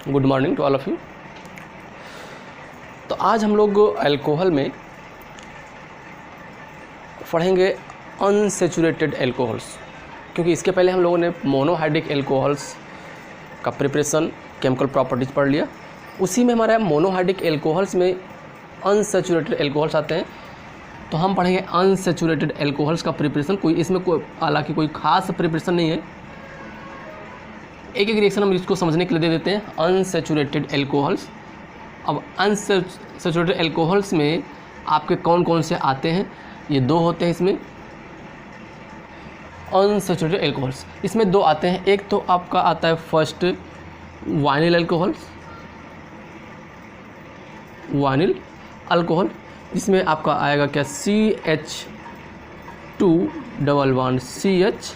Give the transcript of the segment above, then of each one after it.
Good morning to all of you. तो आज हम लोग अल्कोहल में पढ़ेंगे अनसैचुरेटेड अल्कोहल्स, क्योंकि इसके पहले हम लोगों ने मोनोहाइड्रिक अल्कोहल्स का प्रिपरेशन, केमिकल प्रॉपर्टीज़ पढ़ लिया। उसी में हमारा मोनोहाइड्रिक अल्कोहल्स में अनसैचुरेटेड अल्कोहल्स आते हैं, तो हम पढ़ेंगे अनसैचुरेटेड अल्कोहल्स का प्रिपरेशन। इसमें हालांकि कोई खास प्रिपरेशन नहीं है, एक एक रिएक्शन हम इसको समझने के लिए दे देते हैं। अनसैचुरेटेड अल्कोहल्स, अब अनसैचुरेटेड अल्कोहल्स में आपके कौन कौन से आते हैं? ये दो होते हैं इसमें अनसैचुरेटेड अल्कोहल्स। इसमें दो आते हैं, एक तो आपका आता है first vinyl alcohols, vinyl alcohol, जिसमें आपका आएगा क्या CH2 double bond CH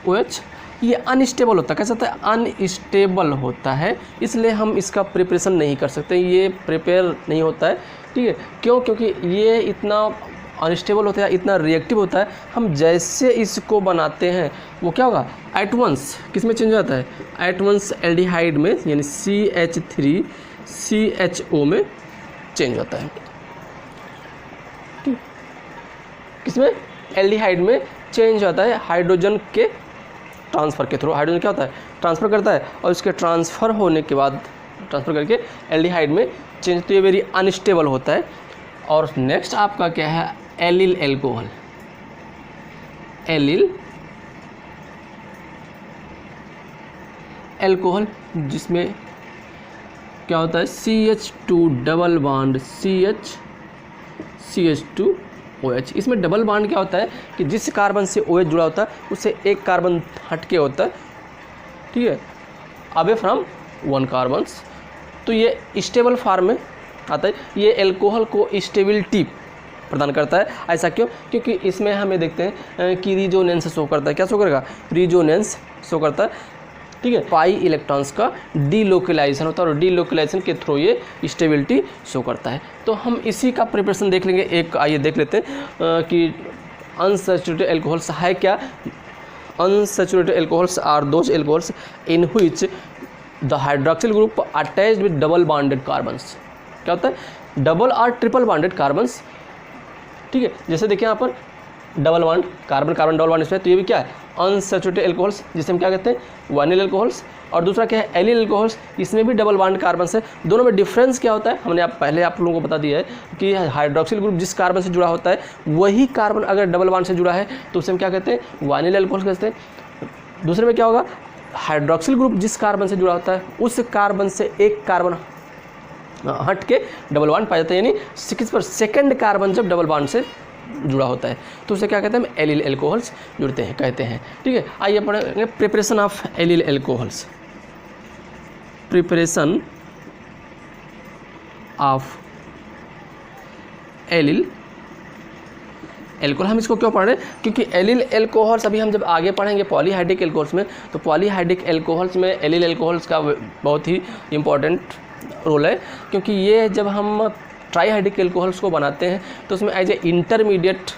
OH। ये अनस्टेबल होता है। कैसा होता है? अनस्टेबल होता है, इसलिए हम इसका प्रिपरेशन नहीं कर सकते, ये प्रिपेयर नहीं होता है। ठीक है, क्यों? क्योंकि ये इतना अनस्टेबल होता है, इतना रिएक्टिव होता है। हम जैसे इसको बनाते हैं वो क्या होगा? एट वंस किस में चेंज हो जाता है? एट वंस एल्डिहाइड में, यानी CH3CHO में चेंज होता है। ठीक, किसमें? एल्डिहाइड में चेंज होता है हाइड्रोजन के ट्रांसफ़र के थ्रू। हाइड्रोजन क्या होता है? ट्रांसफ़र करता है, और इसके ट्रांसफ़र होने के बाद ट्रांसफ़र करके एल्डिहाइड में चेंज, तो ये वेरी अनस्टेबल होता है। और नेक्स्ट आपका क्या है? Allele alcohol. एलिल अल्कोहल, जिसमें क्या होता है? CH2 double bond CH2 OH। इसमें डबल बॉन्ड क्या होता है कि जिस कार्बन से OH जुड़ा होता है उससे एक कार्बन हटके होता है, ठीक है, अवे फ्रॉम वन कार्बन्स। तो ये स्टेबल फॉर्म में आता है। ये अल्कोहल को स्टेबिलिटी प्रदान करता है। ऐसा क्यों? क्योंकि इसमें हमें देखते हैं कि रिजोनेंस शो करता है। क्या शो करेगा? रिजोनेंस शो करता है। ठीक है, पाई इलेक्ट्रॉन्स का डीलोकलाइजेशन होता है, और डीलोकलाइजेशन के थ्रू ये स्टेबिलिटी शो करता है। तो हम इसी का प्रिपरेशन देख लेंगे। एक आइए देख लेते हैं कि अनसैचुरेटेड अल्कोहल्स है क्या। Unsaturated alcohols are those alcohols in which the hydroxyl group attached with double bonded carbons. क्या होता है? डबल और ट्रिपल बॉन्डेड कार्बन्स। ठीक है, जैसे देखिए यहाँ पर double bond, carbon carbon double bond इसमें, तो ये भी क्या है? अनसैचुरेटेड अल्कोहल्स, जिसे हम क्या कहते हैं? Vinyl alcohols. और दूसरा क्या है? एलिल अल्कोहल्स, इसमें भी डबल बॉन्ड कार्बन से। दोनों में डिफरेंस क्या होता है? हमने पहले आप लोगों को बता दिया है कि हाइड्रोक्सिल ग्रुप जिस कार्बन से जुड़ा होता है वही कार्बन अगर डबल बॉन्ड से जुड़ा है तो उसे हम क्या कहते हैं? वाइनिल अल्कोहल्स कहते हैं। दूसरे में क्या होगा? हाइड्रोक्सिल ग्रुप जिस कार्बन से जुड़ा होता है उस कार्बन से एक कार्बन हट के डबल बॉन्ड पाया जाता है, यानी किस पर? सेकंड कार्बन जब डबल बॉन्ड से जुड़ा होता है तो उसे क्या कहते हैं? हम एलिल अल्कोहल्स जुड़ते हैं, कहते हैं। ठीक है, आइए पढ़ेंगे preparation of allyl alcohols. Preparation of allyl alcohol. हम इसको क्यों पढ़ रहे हैं? क्योंकि एलिल अल्कोहल्स अभी हम जब आगे पढ़ेंगे पॉलीहाइड्रिक अल्कोहल्स में, तो पॉलीहाइड्रिक अल्कोहल्स में एलिल अल्कोहल्स का बहुत ही इम्पॉर्टेंट रोल है। क्योंकि ये जब हम ट्राईहाइड्रिक अल्कोहल्स को बनाते हैं तो उसमें एज ए इंटरमीडिएट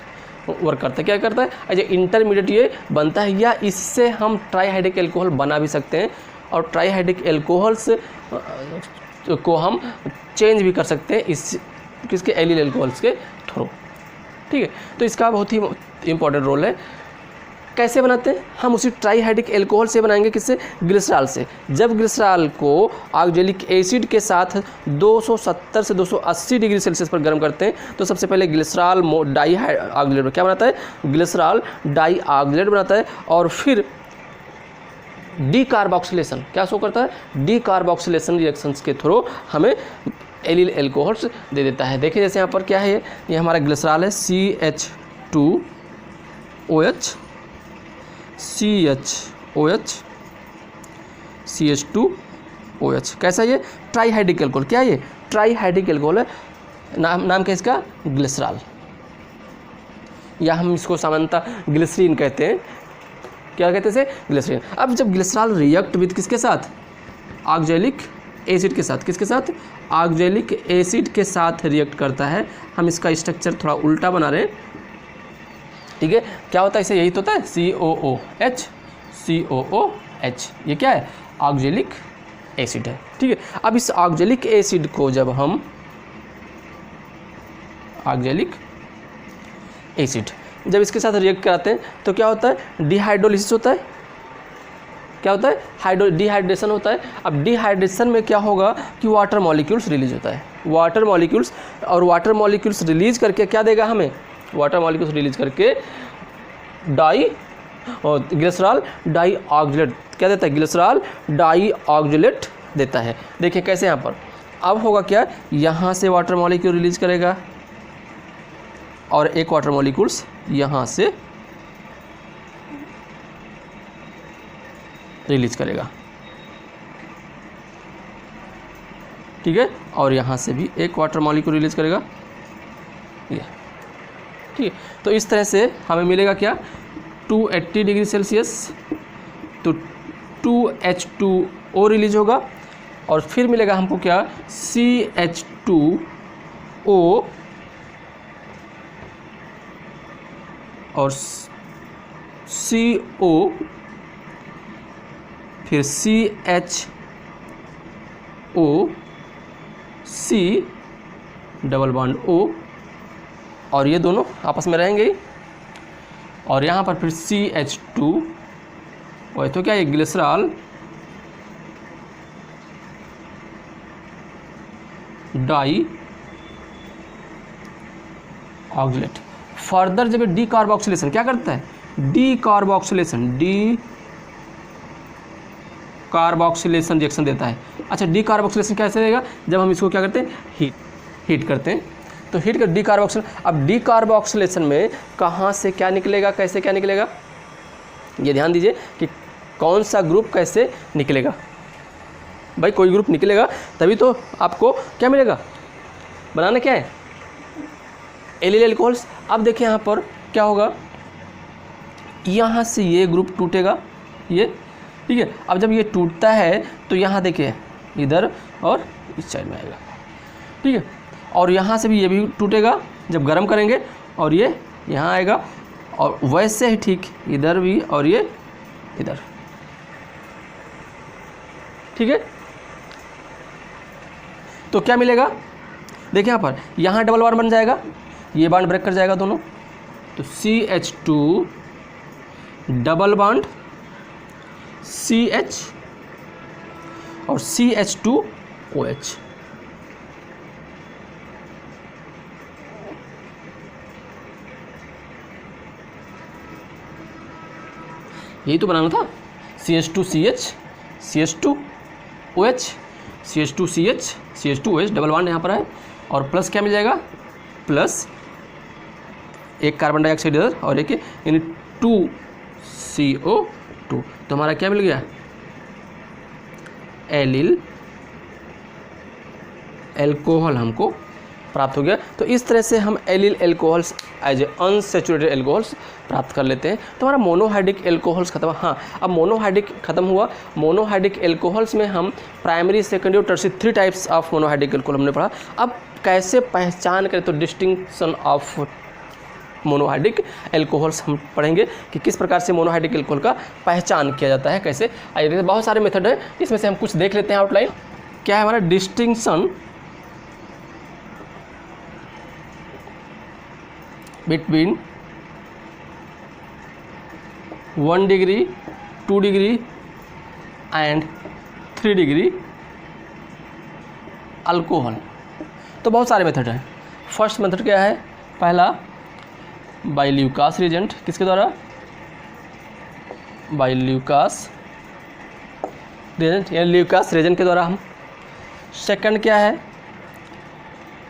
वर्क करता है। क्या करता है? एज ए इंटरमीडिएट ये बनता है, या इससे हम ट्राईहाइड्रिक अल्कोहल बना भी सकते हैं, और ट्राईहाइड्रिक अल्कोहल्स को हम चेंज भी कर सकते हैं इस किसके? एलिल अल्कोहल्स के थ्रू। ठीक है, तो इसका बहुत ही इंपॉर्टेंट रोल है। कैसे बनाते हैं? हम उसी ट्राईहाइड्रिक अल्कोहल से बनाएंगे। किससे? ग्लिसरॉल से। जब ग्लिसरॉल को ऑक्जेलिक एसिड के साथ 270 से 280 डिग्री सेल्सियस पर गर्म करते हैं तो सबसे पहले ग्लिसरॉल डाई ऑक्जेलेट क्या बनाता है? ग्लिसरॉल डाई ऑक्जेलेट बनाता है, और फिर डीकार्बोक्सिलेशन क्या शो करता है? डीकार्बोक्सिलेशन रिएक्शंस के थ्रू हमें एलिल अल्कोहल्स दे देता है। देखिए जैसे यहाँ पर क्या है, ये हमारा ग्लिसरॉल है CH2OH CH2OH। कैसा? ये ट्राईहाइड्रिक अल्कोहल। क्या ये? ट्राईहाइड्रिक अल्कोहल है। नाम क्या इसका? ग्लिसरॉल, या हम इसको सामान्यतः ग्लिसरीन कहते हैं। क्या कहते हैं इसे? ग्लिसरीन। अब जब ग्लिसरॉल रिएक्ट विद किसके साथ? ऑक्जेलिक एसिड के साथ। किसके साथ? ऑक्जेलिक एसिड के साथ रिएक्ट करता है। हम इसका स्ट्रक्चर थोड़ा उल्टा बना रहे हैं। ठीक है, क्या होता है इसे? यही तो होता है COOH, COOH। ये क्या है? ऑक्जेलिक एसिड है, ठीक है। अब इस ऑक्जेलिक एसिड को जब हम ऑक्जेलिक एसिड जब इसके साथ रिएक्ट कराते हैं तो क्या होता है, डिहाइड्रोलिसिस होता है। क्या होता है, डिहाइड्रेशन होता है। अब डिहाइड्रेशन में क्या होगा कि वाटर मॉलिक्यूल्स रिलीज होता है, वाटर मॉलिक्यूल्स, और वाटर मॉलिक्यूल्स रिलीज करके क्या देगा हमें, वाटर मॉलिक्यूल्स रिलीज करके ग्लिसरॉल डाई ऑक्जेलेट क्या देता है, ग्लिसरॉल डाई ऑक्जेलेट देता है। देखिए कैसे यहाँ पर अब होगा क्या, यहाँ से वाटर मॉलिक्यूल रिलीज करेगा और एक वाटर मॉलिक्यूल्स यहाँ से रिलीज करेगा, ठीक है, और यहाँ से भी एक वाटर मॉलिक्यूल रिलीज करेगा, ये ठीक है। तो इस तरह से हमें मिलेगा क्या, 280 डिग्री सेल्सियस, तो 2H2O रिलीज होगा और फिर मिलेगा हमको क्या, CH2O और CO, फिर CHO, C double bond O, और ये दोनों आपस में रहेंगे ही, और यहाँ पर फिर CH2, और तो क्या, ये ग्लिसरॉल डाई ऑक्जेलेट। फर्दर जब डी कार्बोक्सिलेशन क्या करता है, डी कार्बोक्सिलेशन रिएक्शन देता है। अच्छा, डी कार्बोक्सिलेशन कैसे देगा, जब हम इसको क्या करते हैं, हीट करते हैं, तो हीट कर डी कार्बोक्सिलेशन। अब डी कार्बोक्सिलेशन में कहाँ से क्या निकलेगा, कैसे क्या निकलेगा, ये ध्यान दीजिए कि कौन सा ग्रुप कैसे निकलेगा। भाई कोई ग्रुप निकलेगा तभी तो आपको क्या मिलेगा, बनाना क्या है, एलिल एल्कोहल्स। अब देखिए यहाँ पर क्या होगा, यहाँ से ये ग्रुप टूटेगा, ये ठीक है। अब जब ये टूटता है तो यहाँ देखिए इधर और इस साइड में आएगा, ठीक है, और यहाँ से भी ये भी टूटेगा जब गर्म करेंगे, और ये यहाँ आएगा, और वैसे ही ठीक इधर भी, और ये इधर, ठीक है। तो क्या मिलेगा, देखिए यहाँ पर, यहाँ डबल बॉन्ड बन जाएगा, ये बॉन्ड ब्रेक कर जाएगा दोनों, तो CH2 डबल बॉन्ड CH और CH2OH, यही तो बनाना था, CH2CH CH2OH CH2CH CH2OH double bond यहाँ पर है, और प्लस क्या मिल जाएगा, प्लस एक कार्बन डाइऑक्साइड इधर और एक यानी 2CO2, तो हमारा क्या मिल गया, एलिल एल्कोहल हमको प्राप्त हो गया। तो इस तरह से हम allyl alcohols as a unsaturated alcohols प्राप्त कर लेते हैं। तो हमारा मोनोहाइड्रिक एल्कोहल्स खत्म। हाँ, अब मोनोहाइड्रिक खत्म हुआ। मोनोहाइड्रिक एल्कोहल्स में हम प्राइमरी, सेकेंडरी और tertiary 3 types of monohydric alcohol हमने पढ़ा। अब कैसे पहचान करें, तो डिस्टिंक्शन ऑफ मोनोहाइड्रिक एल्कोहल्स हम पढ़ेंगे कि किस प्रकार से मोनोहाइड्रिक एल्कोहल का पहचान किया जाता है, कैसे। आइए, बहुत सारे मेथड है, इसमें से हम कुछ देख लेते हैं आउटलाइन। क्या है हमारा distinction between 1 degree, 2 degree and 3 degree alcohol. तो बहुत सारे मेथड हैं। फर्स्ट मेथड क्या है, पहला बाय ल्यूकास रिएजेंट, किसके द्वारा, बाय ल्यूकास रिएजेंट, यानी ल्यूकास रिएजेंट के द्वारा हम। सेकंड क्या है,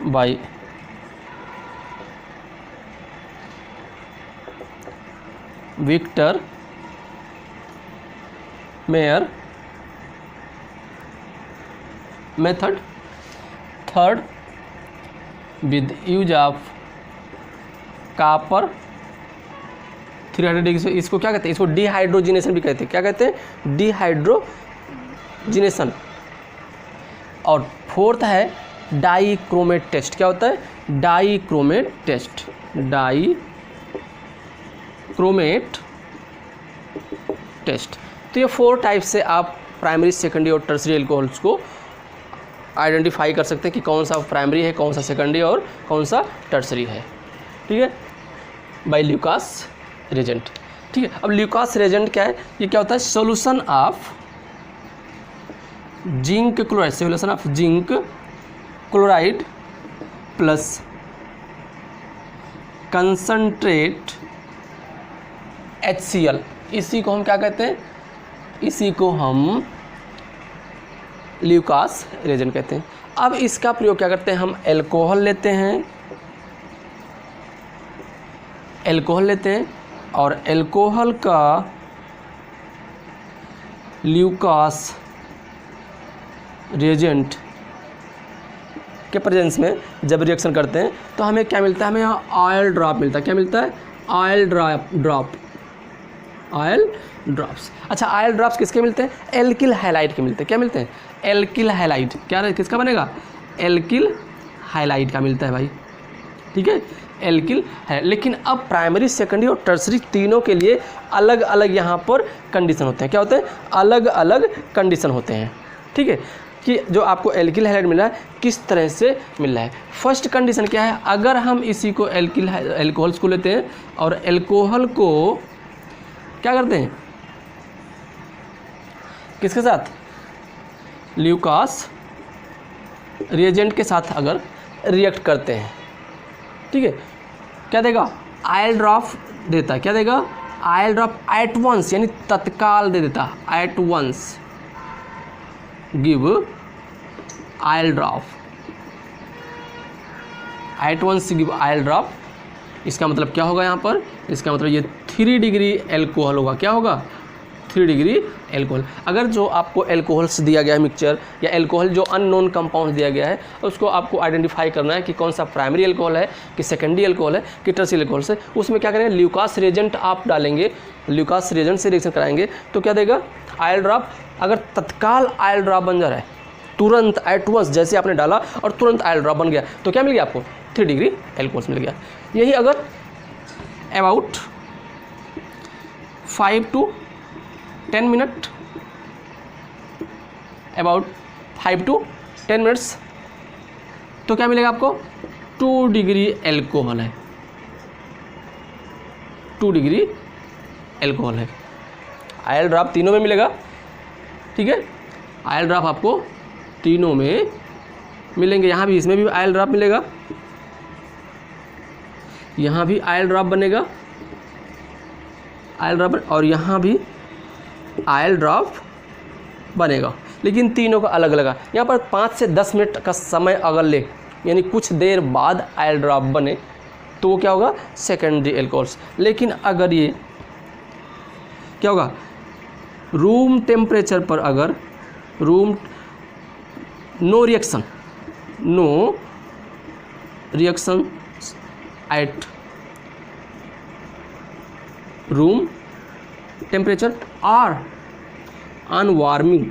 by Victor Meyer method. Third with use of copper 300 degree से, इसको क्या कहते हैं, इसको डिहाइड्रोजिनेशन भी कहते हैं। क्या कहते हैं, डिहाइड्रोजिनेशन। और फोर्थ है डाइक्रोमेट टेस्ट। क्या होता है, डाइक्रोमेट टेस्ट, डाइक्रोमेट टेस्ट। तो ये 4 टाइप से आप प्राइमरी, सेकेंडरी और टर्सरी एल्कोहल्स को आइडेंटिफाई कर सकते हैं कि कौन सा प्राइमरी है, कौन सा सेकेंडरी और कौन सा टर्सरी है, ठीक है, बाय ल्यूकास रिएजेंट। ठीक है, अब ल्यूकास रिएजेंट क्या है, ये क्या होता है, solution of zinc chloride, solution of zinc chloride plus concentrate HCl, इसी को हम क्या कहते हैं, इसी को हम ल्यूकास रिएजेंट कहते हैं। अब इसका प्रयोग क्या करते हैं, हम एल्कोहल लेते हैं, और एल्कोहल का ल्यूकास रिएजेंट के प्रेजेंस में जब रिएक्शन करते हैं तो हमें क्या मिलता है, हमें यहाँ ऑयल ड्रॉप मिलता है। क्या मिलता है, ऑयल ड्रॉप्स। अच्छा, ऑयल ड्रॉप्स किसके मिलते हैं, एल्किल हैलाइड के मिलते हैं। क्या मिलते हैं, एल्किल हैलाइड। क्या किसका बनेगा, एल्किल हैलाइड का मिलता है भाई, ठीक है, एल्किल है। लेकिन अब प्राइमरी, सेकेंडरी और टर्सरी तीनों के लिए अलग अलग यहाँ पर कंडीशन होते हैं। क्या होते हैं, अलग अलग कंडीशन होते हैं, ठीक है, कि जो आपको एल्किल हैलाइड मिला है किस तरह से मिल रहा है। फर्स्ट कंडीशन क्या है, अगर हम इसी को एल्कोहल्स को लेते हैं और एल्कोहल को क्या करते हैं, किसके साथ, ल्यूकास रिएजेंट के साथ अगर रिएक्ट करते हैं, ठीक है, क्या देगा, ऑयल ड्रॉप देता है। क्या देगा, ऑयल ड्रॉप एट वंस, यानी तत्काल दे देता, at once give oil drop, at once give oil drop. इसका मतलब क्या होगा यहाँ पर, इसका मतलब ये 3 डिग्री एल्कोहल होगा। क्या होगा, 3 डिग्री एल्कोहल। अगर जो आपको एल्कोहल्स दिया गया है मिक्सचर, या एल्कोहल जो अननोन कंपाउंड दिया गया है, उसको आपको आइडेंटिफाई करना है कि कौन सा प्राइमरी एल्कोहल है, कि सेकेंडरी एल्कोहल है, कि टर्सरी एल्कोहल है। उसमें क्या करेंगे, ल्यूकास रिएजेंट आप डालेंगे, ल्यूकास रिएजेंट से रिएक्शन कराएंगे तो क्या देगा, ऑयल ड्रॉप। अगर तत्काल ऑयल ड्रॉप बन जा रहा है, तुरंत एट वंस जैसे आपने डाला और तुरंत ऑयल ड्रॉप बन गया, तो क्या मिल गया आपको, 3 डिग्री एल्कोहल मिल गया। यही अगर about 5 to 10 minute, about 5 to 10 minutes, तो क्या मिलेगा आपको, 2 डिग्री एल्कोहल है, 2 डिग्री एल्कोहल है। ऑयल ड्रॉप तीनों में मिलेगा, ठीक है, ऑयल ड्रॉप आपको तीनों में मिलेंगे। यहाँ भी, इसमें भी ऑयल ड्रॉप मिलेगा, यहाँ भी ऑयल ड्रॉप बनेगा, ऑयल ड्रॉप, और यहाँ भी ऑयल ड्रॉप बनेगा, लेकिन तीनों का अलग अलग है। यहाँ पर 5 से 10 मिनट का समय अगर ले, यानी कुछ देर बाद ऑयल ड्रॉप बने, तो वो क्या होगा, सेकेंडरी एल्कोहल्स। लेकिन अगर ये क्या होगा, रूम टेम्परेचर पर, अगर room no reaction at room temperature और अनवार्मिंग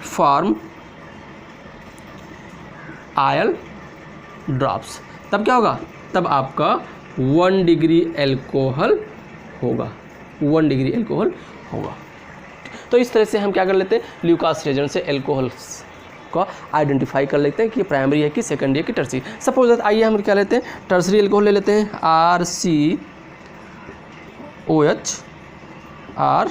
फॉर्म ऑयल ड्रॉप्स, तब क्या होगा, तब आपका 1 डिग्री एल्कोहल होगा, 1 डिग्री एल्कोहल होगा। तो इस तरह से हम क्या कर लेते हैं, ल्यूकास रिएजेंट से एल्कोहल्स को आइडेंटिफाई कर लेते हैं कि प्राइमरी है कि सेकेंडरी है कि टर्सरी। सपोज दैट, आइए हम क्या लेते हैं, टर्सरी एल्कोहल ले लेते हैं, RCOH R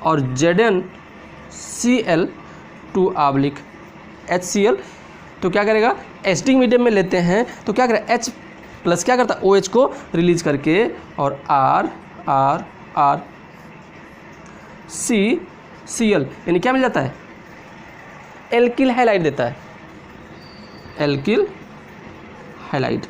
और ZnCl2/HCl। तो क्या करेगा, एसिडिक मीडियम में लेते हैं तो क्या करेगा, H प्लस क्या करता है, OH को रिलीज करके, और RCCl, यानी क्या मिल जाता है, एल्किल हैलाइड देता है, एल्किल हैलाइड।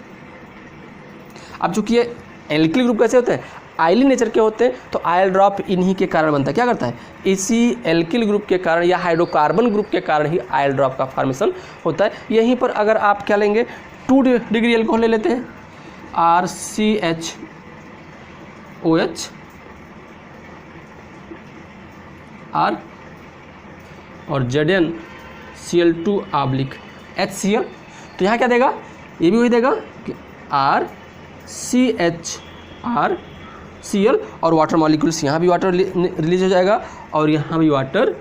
अब चूंकि ये एल्किल ग्रुप कैसे होते हैं, आयली नेचर के होते हैं, तो ऑयल ड्रॉप इन्हीं के कारण बनता है। क्या करता है, इसी एल्किल ग्रुप के कारण या हाइड्रोकार्बन ग्रुप के कारण ही ऑयल ड्रॉप का फॉर्मेशन होता है। यहीं पर अगर आप क्या लेंगे, 2 डिग्री एल्कोहल ले लेते हैं, RCHOH R और ZnCl2/HCl। तो यहाँ क्या देगा, ये भी वही देगा कि RCHOH RCl और वाटर मॉलिक्यूल्स, यहाँ भी वाटर रिलीज हो जाएगा और यहाँ भी वाटर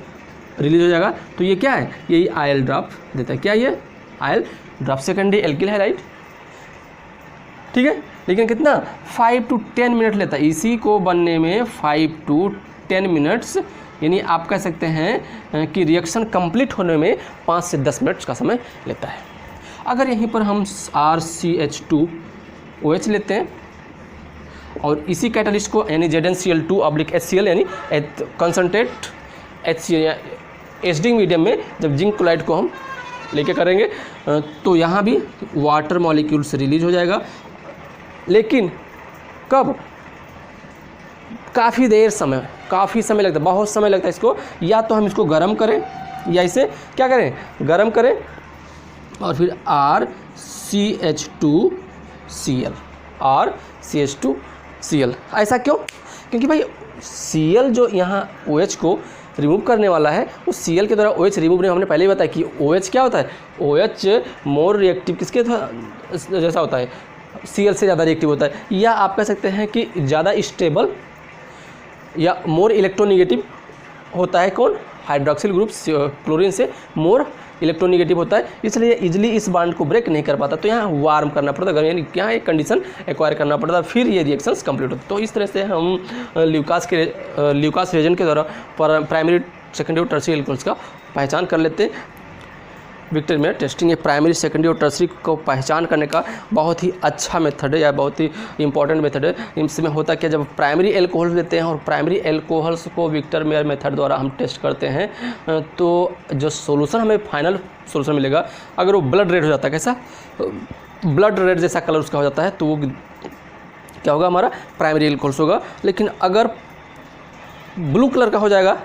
रिलीज हो जाएगा। तो ये क्या है, यही IL ड्रॉप देता है। क्या ये IL drop secondary alkyl halide, ठीक है। लेकिन कितना 5 to 10 मिनट लेता है इसी को बनने में, 5 to 10 मिनट्स, यानी आप कह सकते हैं कि रिएक्शन कंप्लीट होने में 5 से 10 मिनट का समय लेता है। अगर यहीं पर हम RCH2OH लेते हैं और इसी कैटलिस्ट को यानी ZnCl2/HCl यानी कंसनट्रेट HCl एसिडिक मीडियम में जब जिंक क्लोराइड को हम लेके करेंगे तो यहाँ भी वाटर मॉलिक्यूल्स रिलीज हो जाएगा। लेकिन कब, काफ़ी समय लगता है, बहुत समय लगता है इसको। या तो हम इसको गर्म करें या इसे क्या करें, गर्म करें और फिर RCH2Cl। ऐसा क्यों, क्योंकि भाई Cl जो यहाँ OH को रिमूव करने वाला है उस Cl के द्वारा OH रिमूव नहीं, हमने पहले ही बताया कि OH क्या होता है, OH मोर रिएक्टिव किसके जैसा होता है, Cl से ज़्यादा रिएक्टिव होता है। या आप कह सकते हैं कि ज़्यादा स्टेबल या मोर इलेक्ट्रोनिगेटिव होता है कौन, हाइड्रोक्सिल ग्रुप क्लोरीन से मोर इलेक्ट्रोनिगेटिव होता है, इसलिए इजीली इस बॉन्ड को ब्रेक नहीं कर पाता। तो यहाँ वार्म करना पड़ता है, यानी यहाँ एक कंडीशन एक्वायर करना पड़ता है, फिर ये रिएक्शंस कंप्लीट होते। तो इस तरह से हम ल्यूकास रिएजेंट के द्वारा प्राइमरी सेकेंडरी और टर्सरी एल्कोहल्स का पहचान कर लेते हैं। विक्टर मेयर टेस्टिंग एक प्राइमरी सेकेंडरी और टर्सरी को पहचान करने का बहुत ही अच्छा मेथड है या बहुत ही इंपॉर्टेंट मेथड है। इसमें होता क्या, जब प्राइमरी एल्कोहल्स लेते हैं और प्राइमरी एल्कोहल्स को विक्टर मेयर मेथड द्वारा हम टेस्ट करते हैं तो जो सोल्यूशन हमें फाइनल सोल्यूशन मिलेगा, अगर वो ब्लड रेड हो जाता है, कैसा ब्लड रेड जैसा कलर उसका हो जाता है, तो वो क्या होगा, हमारा प्राइमरी एल्कोहल्स होगा। लेकिन अगर ब्लू कलर का हो जाएगा,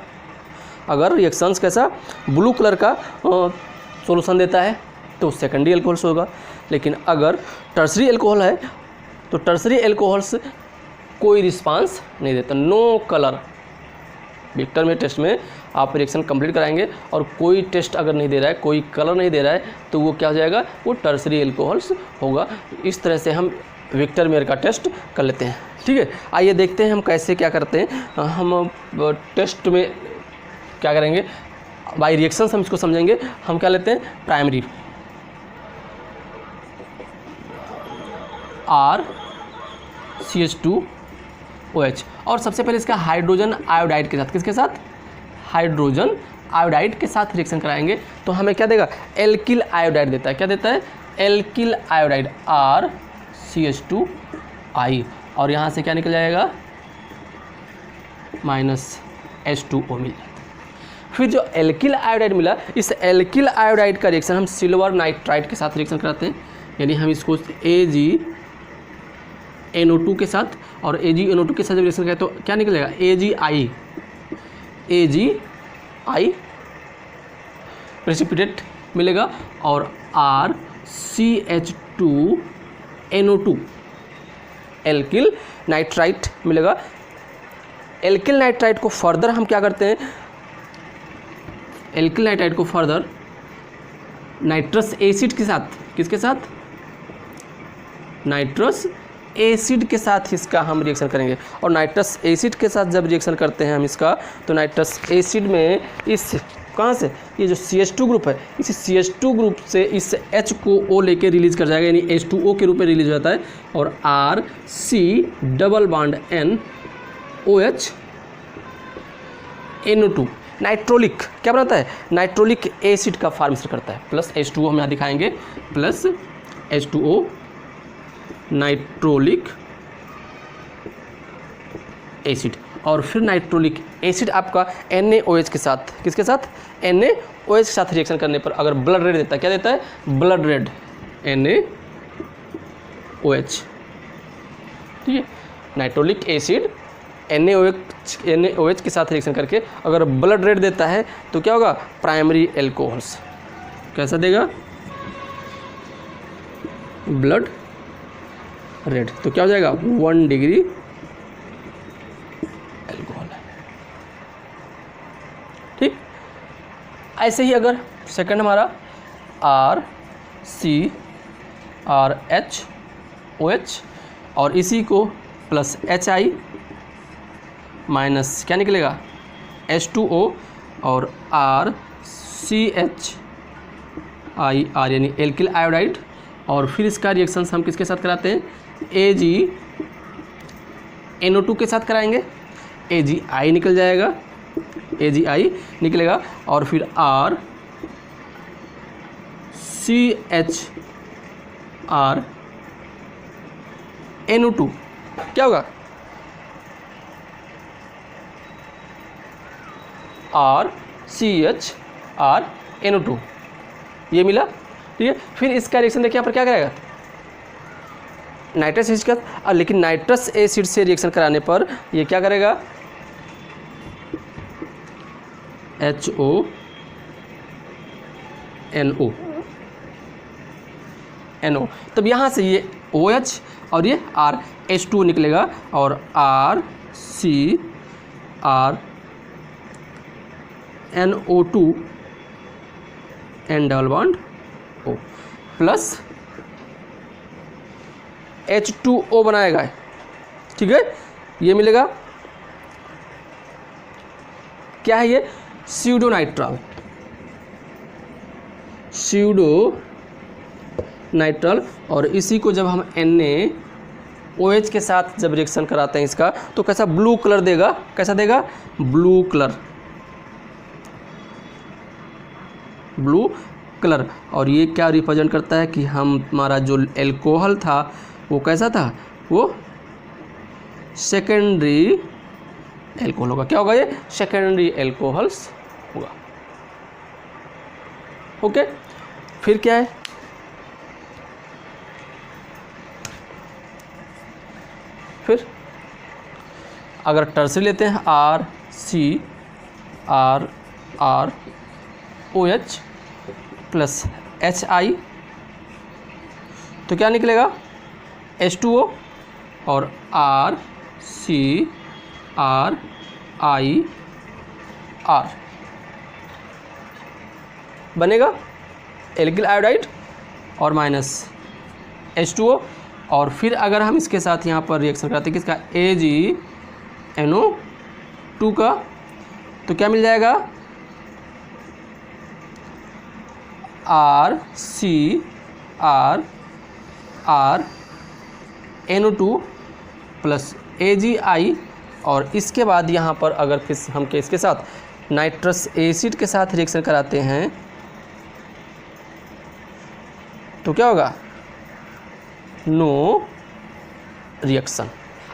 अगर रिएक्शंस कैसा ब्लू कलर का सॉल्यूशन देता है तो सेकेंडरी एल्कोहल्स होगा। लेकिन अगर टर्सरी एल्कोहल है तो टर्सरी एल्कोहल्स कोई रिस्पांस नहीं देता, नो कलर। विक्टर में टेस्ट में आप रिएक्शन कंप्लीट कराएंगे और कोई टेस्ट अगर नहीं दे रहा है, कोई कलर नहीं दे रहा है, तो वो क्या हो जाएगा, वो टर्सरी एल्कोहल्स होगा। इस तरह से हम विक्टर मेयर का टेस्ट कर लेते हैं, ठीक है। आइए देखते हैं हम कैसे क्या करते हैं। हम टेस्ट में क्या करेंगे, बाई रिएक्शंस हम इसको समझेंगे। हम क्या लेते हैं, प्राइमरी RCH2OH और सबसे पहले इसका हाइड्रोजन आयोडाइड के साथ, किसके साथ, हाइड्रोजन आयोडाइड के साथ रिएक्शन कराएंगे तो हमें क्या देगा, एल्किल आयोडाइड देता है। क्या देता है, एल्किल आयोडाइड RCH2I और यहाँ से क्या निकल जाएगा, -H2O मिल जाता है। फिर जो एल्किल आयोडाइड मिला, इस एल्किल आयोडाइड का रिएक्शन हम सिल्वर नाइट्राइड के साथ रिएक्शन कराते हैं, यानी हम इसको AgNO2 के साथ और AgNO2 के साथ जब रिएक्शन करें तो क्या निकलेगा, AgI प्रेसिपिटेट मिलेगा और RCH2NO2 एल्किल नाइट्राइट मिलेगा। एल्किल नाइट्राइट को फर्दर हम क्या करते हैं, एल्किल नाइट्राइट को फर्दर नाइट्रस एसिड के साथ, किसके साथ, नाइट्रस एसिड के साथ इसका हम रिएक्शन करेंगे। और नाइट्रस एसिड के साथ जब रिएक्शन करते हैं हम इसका, तो नाइट्रस एसिड में इस कहाँ से, ये जो CH2 ग्रुप है, इस CH2 ग्रुप से इस H को O लेके रिलीज कर जाएगा, यानी H2O के रूप में रिलीज हो जाता है और RC⋯NOH NO2 नाइट्रोलिक क्या बनाता है, नाइट्रोलिक एसिड का फॉर्मेशन करता है, प्लस H2O हम यहाँ दिखाएंगे, प्लस H2O नाइट्रोलिक एसिड और फिर नाइट्रोलिक एसिड आपका NaOH के साथ, किसके साथ, NaOH के साथ रिएक्शन करने पर अगर ब्लड रेड देता है, क्या देता है, ब्लड रेड NaOH, ठीक है। नाइट्रोलिक एसिड NaOH के साथ रिएक्शन करके अगर ब्लड रेड देता है तो क्या होगा, प्राइमरी एल्कोहल्स, कैसा देगा, ब्लड रेड, तो क्या हो जाएगा, 1 डिग्री एल्कोहल है, ठीक। ऐसे ही अगर सेकंड हमारा RCRHOH और इसी को प्लस HI माइनस क्या निकलेगा H2O और RCHIR यानी एल्किल आयोडाइड। और फिर इसका रिएक्शन हम किसके साथ कराते हैं, AgNO2 के साथ कराएंगे। AgI निकल जाएगा, AgI निकलेगा और फिर RCHRNO2 क्या होगा, RCHRNO2 ये मिला। ठीक है, फिर इसका रिएक्शन देखिए यहाँ पर क्या करेगा, नाइट्रस एसिड का, लेकिन नाइट्रस एसिड से रिएक्शन कराने पर ये क्या करेगा, NO। तब यहाँ से ये OH और ये RH2 निकलेगा और RCRNO2 N double bond O plus H2O बनाएगा। ठीक है, ये मिलेगा, क्या है ये, स्यूडोनाइट्रल और इसी को जब हम NaOH के साथ जब रिएक्शन कराते हैं इसका तो कैसा ब्लू कलर देगा, कैसा देगा, ब्लू कलर। और ये क्या रिप्रेजेंट करता है कि हमारा जो एल्कोहल था वो कैसा था, वो सेकेंडरी एल्कोहल होगा। क्या होगा ये, सेकेंडरी एल्कोहल्स होगा। ओके, फिर क्या है, फिर अगर टर्सरी लेते हैं RCROH प्लस HI तो क्या निकलेगा, H2O और RCRIR बनेगा एल्किल आयोडाइड और माइनस H2O। और फिर अगर हम इसके साथ यहाँ पर रिएक्शन कराते हैं किसका, AgNO2 का, तो क्या मिल जाएगा, RCRNO2 प्लस AgI। और इसके बाद यहाँ पर अगर फिर हम इसके साथ नाइट्रस एसिड के साथ रिएक्शन कराते हैं तो क्या होगा, नो रिएक्शन।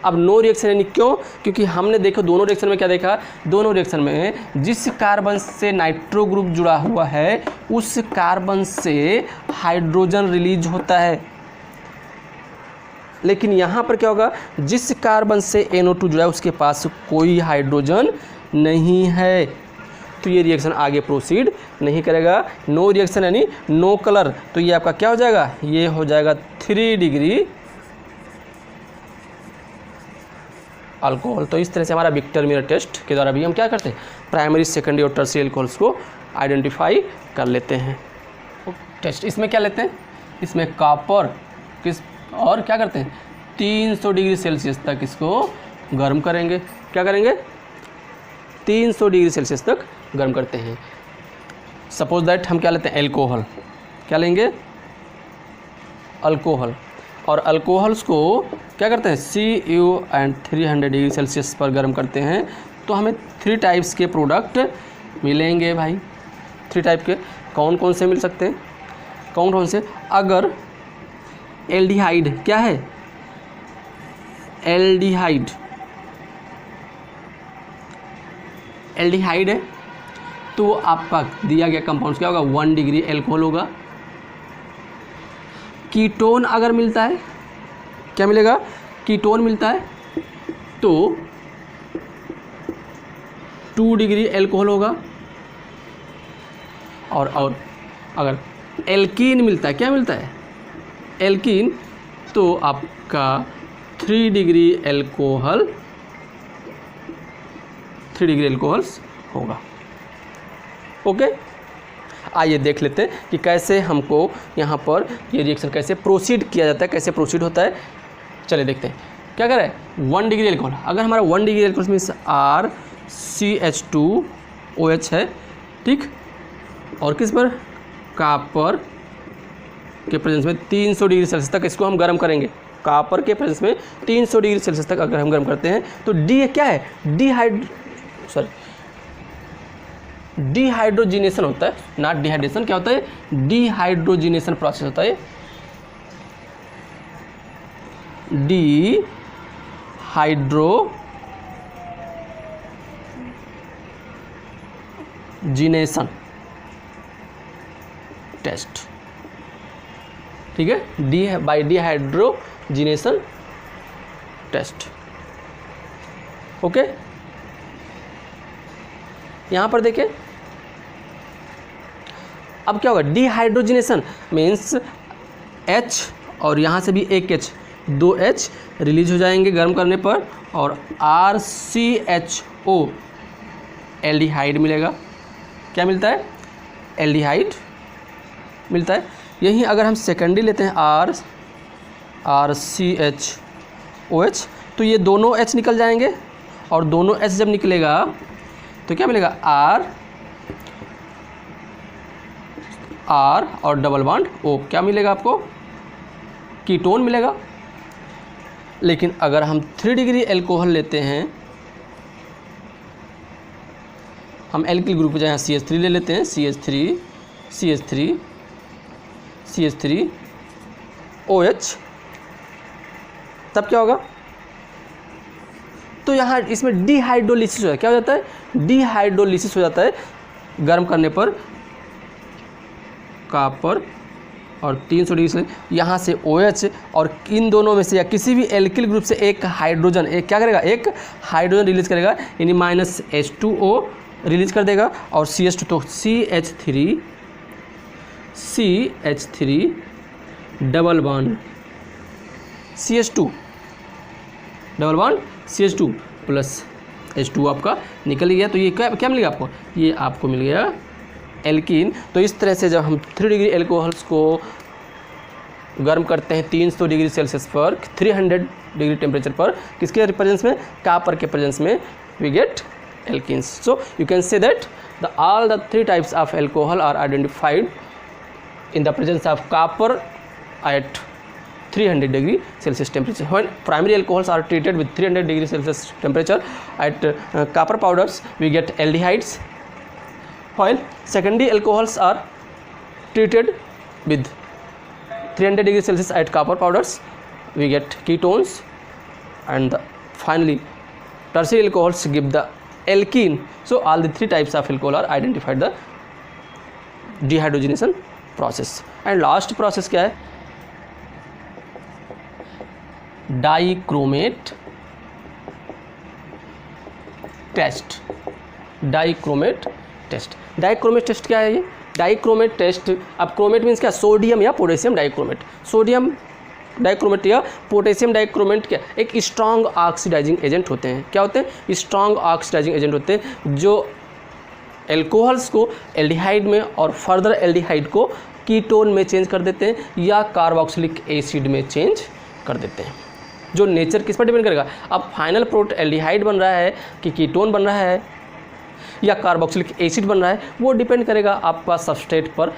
अब नो रिएक्शन यानी क्यों, क्योंकि हमने देखो दोनों रिएक्शन में क्या देखा, दोनों रिएक्शन में जिस कार्बन से नाइट्रो ग्रुप जुड़ा हुआ है उस कार्बन से हाइड्रोजन रिलीज होता है। लेकिन यहाँ पर क्या होगा, जिस कार्बन से NO2 जुड़ा है उसके पास कोई हाइड्रोजन नहीं है, तो ये रिएक्शन आगे प्रोसीड नहीं करेगा। नो रिएक्शन यानी नो कलर, तो ये आपका क्या हो जाएगा, ये हो जाएगा 3 डिग्री अल्कोहल। तो इस तरह से हमारा विक्टर मिरर टेस्ट के द्वारा भी हम क्या करते हैं, प्राइमरी सेकेंडरी और टर्शियरी अल्कोहल्स को आइडेंटिफाई कर लेते हैं। टेस्ट इसमें क्या लेते हैं, इसमें कॉपर किस और क्या करते हैं, 300 डिग्री सेल्सियस तक इसको गर्म करेंगे। क्या करेंगे, 300 डिग्री सेल्सियस तक गर्म करते हैं। सपोज दैट हम क्या लेते हैं, एल्कोहल, क्या लेंगे, अल्कोहल। और अल्कोहल्स को क्या करते हैं, Cu एंड 300 डिग्री सेल्सियस पर गर्म करते हैं, तो हमें 3 टाइप्स के प्रोडक्ट मिलेंगे भाई। 3 टाइप के कौन कौन से मिल सकते हैं, कौन कौन से, अगर एल्डिहाइड क्या है, एल्डिहाइड है तो आपका दिया गया कंपाउंड क्या होगा, 1 डिग्री एल्कोहल होगा। कीटोन अगर मिलता है, क्या मिलेगा, कीटोन मिलता है तो 2 डिग्री एल्कोहल होगा। और अगर एल्कीन मिलता है, क्या मिलता है, एल्कीन, तो आपका 3 डिग्री एल्कोहल, 3 डिग्री एल्कोहल्स होगा। ओके, आइए देख लेते हैं कि कैसे हमको यहाँ पर ये रिएक्शन कैसे प्रोसीड किया जाता है, कैसे प्रोसीड होता है। चलिए देखते हैं क्या कर रहा है 1 डिग्री एल्कोहल। अगर हमारा 1 डिग्री एल्कोहल मीन्स RCH2OH है, ठीक, और किस पर, कॉपर के प्रेजेंस में 300 डिग्री सेल्सियस तक इसको हम गर्म करेंगे। कॉपर के प्रेजेंस में 300 डिग्री सेल्सियस तक अगर हम गर्म करते हैं तो डी क्या है, डिहाइड्रोजिनेशन होता है, नॉट डिहाइड्रेशन, क्या होता है, डिहाइड्रोजिनेशन प्रोसेस होता है। डिहाइड्रोजिनेशन टेस्ट, ठीक है, बाय डिहाइड्रोजिनेशन टेस्ट। ओके, यहां पर देखें अब क्या होगा, डिहाइड्रोजिनेशन मीन्स H और यहाँ से भी एक H, 2 H रिलीज हो जाएंगे गर्म करने पर, और RCHO एल्डिहाइड मिलेगा। क्या मिलता है, एल्डिहाइड मिलता है। यहीं अगर हम सेकेंडरी लेते हैं RCHOH तो ये दोनों H निकल जाएंगे, और दोनों H जब निकलेगा तो क्या मिलेगा, R और डबल बॉन्ड O, क्या मिलेगा आपको, कीटोन मिलेगा। लेकिन अगर हम 3 डिग्री एल्कोहल लेते हैं, हम एल्किल ग्रुप जहाँ CH3 ले लेते हैं, CH3OH, तब क्या होगा, तो यहाँ इसमें डिहाइड्रोलिसिस हो जाता है। क्या हो जाता है, डिहाइड्रोलिसिस हो जाता है गर्म करने पर कॉपर और 300 डिग्री से, यहाँ से OH, और इन दोनों में से या किसी भी एल्किल ग्रुप से एक हाइड्रोजन, एक क्या करेगा, एक हाइड्रोजन रिलीज करेगा, यानी -H2O रिलीज कर देगा, और CH2, तो CH3 double bond CH2 double bond CH2 plus H2 आपका निकल गया। तो ये क्या मिल गया आपको, ये आपको मिल गया एल्कीन। तो इस तरह से जब हम 3 डिग्री एल्कोहल्स को गर्म करते हैं 300 डिग्री सेल्सियस पर, 300 डिग्री टेम्परेचर पर, किसके प्रेजेंस में, कॉपर के प्रेजेंस में, we get alkenes. So you can say that all the 3 types of alcohol are identified in the presence of copper at 300 degree Celsius temperature. When primary alcohols are treated with 300 degree Celsius temperature at copper powders, we get aldehydes, while secondary alcohols are treated with 300 degree Celsius at copper powders, we get ketones, and finally tertiary alcohols give the alkene. So all the 3 types of alcohol are identified the dehydrogenation process. And last process क्या है, dichromate test. Dichromate test क्या है ये, dichromate test. अब chromate means क्या, sodium या potassium dichromate. Sodium dichromate या potassium dichromate क्या, एक स्ट्रॉन्ग ऑक्सीडाइजिंग एजेंट होते हैं। क्या होते हैं, स्ट्रॉन्ग ऑक्सीडाइजिंग एजेंट होते हैं, जो एल्कोहल्स को एल्डिहाइड में और फर्दर एल्डिहाइड को कीटोन में चेंज कर देते हैं या कार्बोक्सिलिक एसिड में चेंज कर देते हैं। जो नेचर किस पर डिपेंड करेगा, अब फाइनल प्रोडक्ट एल्डिहाइड बन रहा है कि कीटोन बन रहा है या कार्बोक्सिलिक एसिड बन रहा है, वो डिपेंड करेगा आपका सबस्ट्रेट पर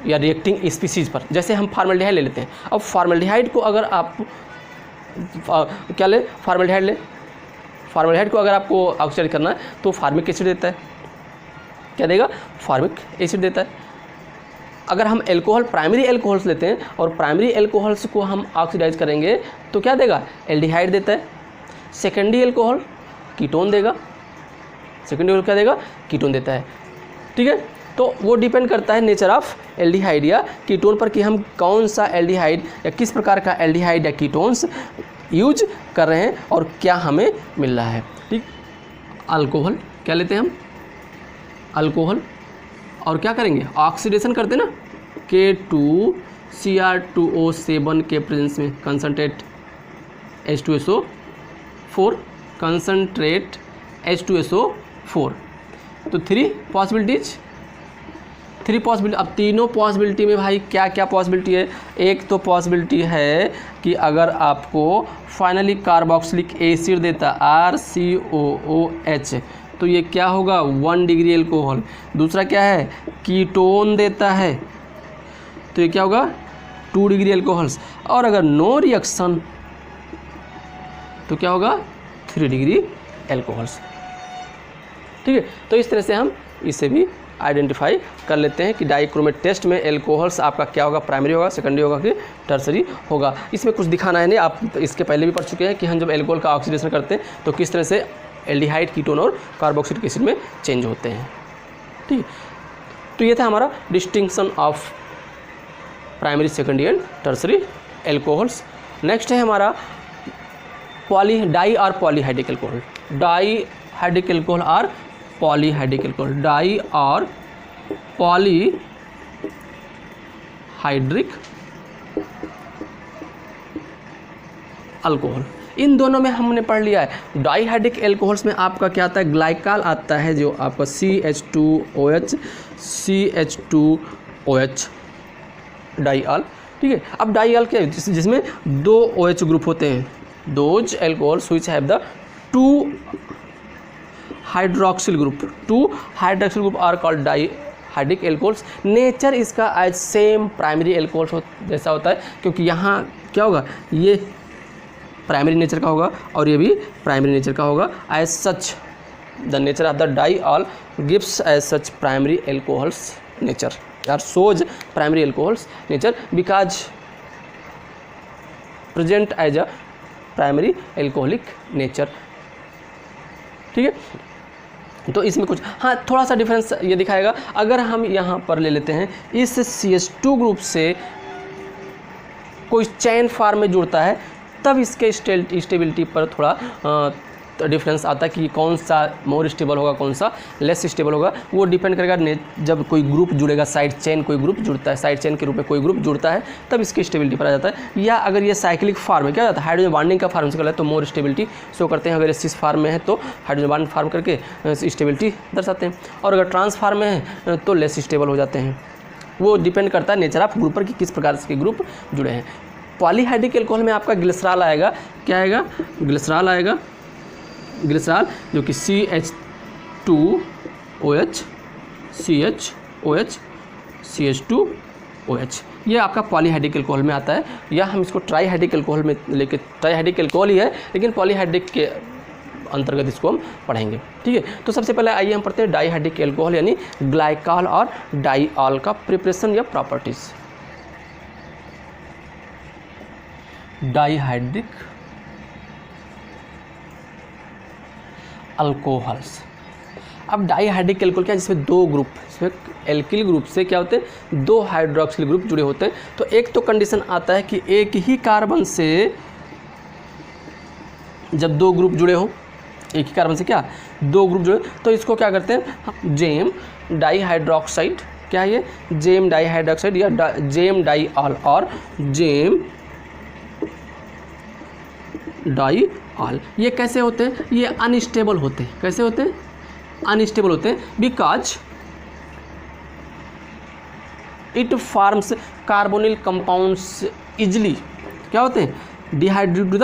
या रिएक्टिंग स्पीसीज पर। जैसे हम फार्मल्डिहाइड ले लेते हैं, अब फार्मल्डिहाइड को अगर आप क्या ले, फार्मल्डिहाइड को अगर आपको ऑक्सीडाइज करना है तो फार्मिक एसिड देता है। क्या देगा, फार्मिक एसिड देता है। अगर हम एल्कोहल प्राइमरी एल्कोहल्स लेते हैं और प्राइमरी एल्कोहल्स को हम ऑक्सीडाइज करेंगे तो क्या देगा, एल्डिहाइड देता है। सेकेंडरी एल्कोहल कीटोन देगा, सेकेंडरी एल्कोहल क्या देगा, कीटोन देता है। ठीक है, तो वो डिपेंड करता है नेचर ऑफ एल्डिहाइड या कीटोन पर कि हम कौन सा एल्डिहाइड या किस प्रकार का एल्डिहाइड या कीटोन्स यूज कर रहे हैं और क्या हमें मिल रहा है। ठीक, अल्कोहल क्या लेते हैं हम, अल्कोहल, और क्या करेंगे, ऑक्सीडेशन करते हैं ना, K2Cr2O7 के प्रेजेंस में कंसनट्रेट H2SO4, कंसनट्रेट H2SO4। तो 3 पॉसिबिलिटीज, 3 पॉसिबिलिटी। अब तीनों पॉसिबिलिटी में भाई क्या क्या पॉसिबिलिटी है? एक तो पॉसिबिलिटी है कि अगर आपको फाइनली कार्बोक्सिलिक एसिड देता RCOOH तो ये क्या होगा 1 डिग्री एल्कोहल। दूसरा क्या है, कीटोन देता है तो ये क्या होगा 2 डिग्री एल्कोहल्स। और अगर नो रिएक्शन तो क्या होगा 3 डिग्री एल्कोहल्स। ठीक है, तो इस तरह से हम इसे भी आइडेंटिफाई कर लेते हैं कि डाइक्रोमेट टेस्ट में एल्कोहल्स आपका क्या होगा, प्राइमरी होगा, सेकेंडरी होगा कि टर्सरी होगा। इसमें कुछ दिखाना है नहीं, आप इसके पहले भी पढ़ चुके हैं कि हम जब एल्कोहल का ऑक्सीडेशन करते हैं तो किस तरह से एल्डिहाइड, कीटोन और कार्बोक्सिलिक एसिड में चेंज होते हैं। ठीक है, तो ये था हमारा distinction of primary, secondary and tertiary alcohols. Next है हमारा डाई और पॉलीहाइड्रिक एल्कोहल। डाईहाइड्रिक एल्कोहल और पॉलीहाइड्रिक एल्कोहल। डाई और पॉलीहाइड्रिक अल्कोहल, इन दोनों में हमने पढ़ लिया है। डाईहाइड्रिक एल्कोहल्स में आपका क्या आता है, ग्लाइकाल आता है जो आपका CH2OH डाईआल। ठीक है, अब डाईआल क्या है, जिसमें 2 OH ग्रुप होते हैं। Those alcohols which have the 2 hydroxyl group are called dihydric alcohols. Nature इसका एज सेम प्राइमरी एल्कोहल्स जैसा होता है, क्योंकि यहाँ क्या होगा, ये प्राइमरी नेचर का होगा और ये भी प्राइमरी नेचर का होगा। As such the nature of the diol gives as such primary alcohols nature or shows primary alcohols nature because present as a primary alcoholic nature। ठीक है, तो इसमें कुछ हाँ थोड़ा सा डिफरेंस ये दिखाएगा। अगर हम यहाँ पर ले लेते हैं इस CH2 ग्रुप से कोई चैन फार्म में जुड़ता है तब इसके स्टेबिलिटी पर थोड़ा डिफरेंस आता है कि कौन सा मोर स्टेबल होगा, कौन सा लेस स्टेबल होगा। वो डिपेंड करेगा जब कोई ग्रुप जुड़ेगा, साइड चेन कोई ग्रुप जुड़ता है, साइड चेन के रूप में कोई ग्रुप जुड़ता है तब इसकी स्टेबिलिटी पर आ जाता है। या अगर ये साइक्लिक फार्म है, क्या जाता है हाइड्रोजन बॉन्डिंग का फार्म से कर तो मोर स्टेबिलिटी शो करते हैं। अगर सिस फार्म में है तो हाइड्रोजन बॉन्ड फार्म करके स्टेबिलिटी दर्शाते हैं, और अगर ट्रांस फार्म में है तो लेस स्टेबल हो जाते हैं। वो डिपेंड करता है नेचर ऑफ ग्रुप पर कि किस प्रकार के ग्रुप जुड़े हैं। पॉलीहाइड्रिक एल्कोहल में आपका ग्लिसरॉल आएगा, क्या आएगा, ग्लिसरॉल आएगा, ग्लिसरॉल जो कि CH2OH CH2OH ये आपका पॉलीहाइड्रिक एल्कोहल में आता है। या हम इसको ट्राईहाइड्रिक एल्कोहल में लेके, ट्राईहाइड्रिक एल्कोहल ही है लेकिन पॉलीहाइड्रिक के अंतर्गत इसको हम पढ़ेंगे। ठीक है, तो सबसे पहले आइए हम पढ़ते हैं डाईहाइड्रिक एल्कोहल यानी ग्लाइकॉल और डाईऑल का प्रिपरेशन या प्रॉपर्टीज। Dihydric alcohols. अब डाईहाइड्रिक एल्कोहल क्या है, जिसमें 2 ग्रुप, इसमें एल्किल ग्रुप से क्या होते हैं 2 हाइड्रोक्सिल ग्रुप जुड़े होते हैं। तो एक तो कंडीशन आता है कि एक ही कार्बन से जब 2 ग्रुप जुड़े हो, एक ही कार्बन से क्या 2 ग्रुप जुड़े, तो इसको क्या करते हैं जेम डाईहाइड्रोक्साइड, क्या है ये जेम डाईहाइड्रोक्साइड या जेम डाईऑल और जेम डाईऑल। ये कैसे होते हैं, ये अनस्टेबल होते हैं। कैसे होते हैं, अनस्टेबल होते हैं because it forms carbonyl compounds easily. क्या होते हैं, due to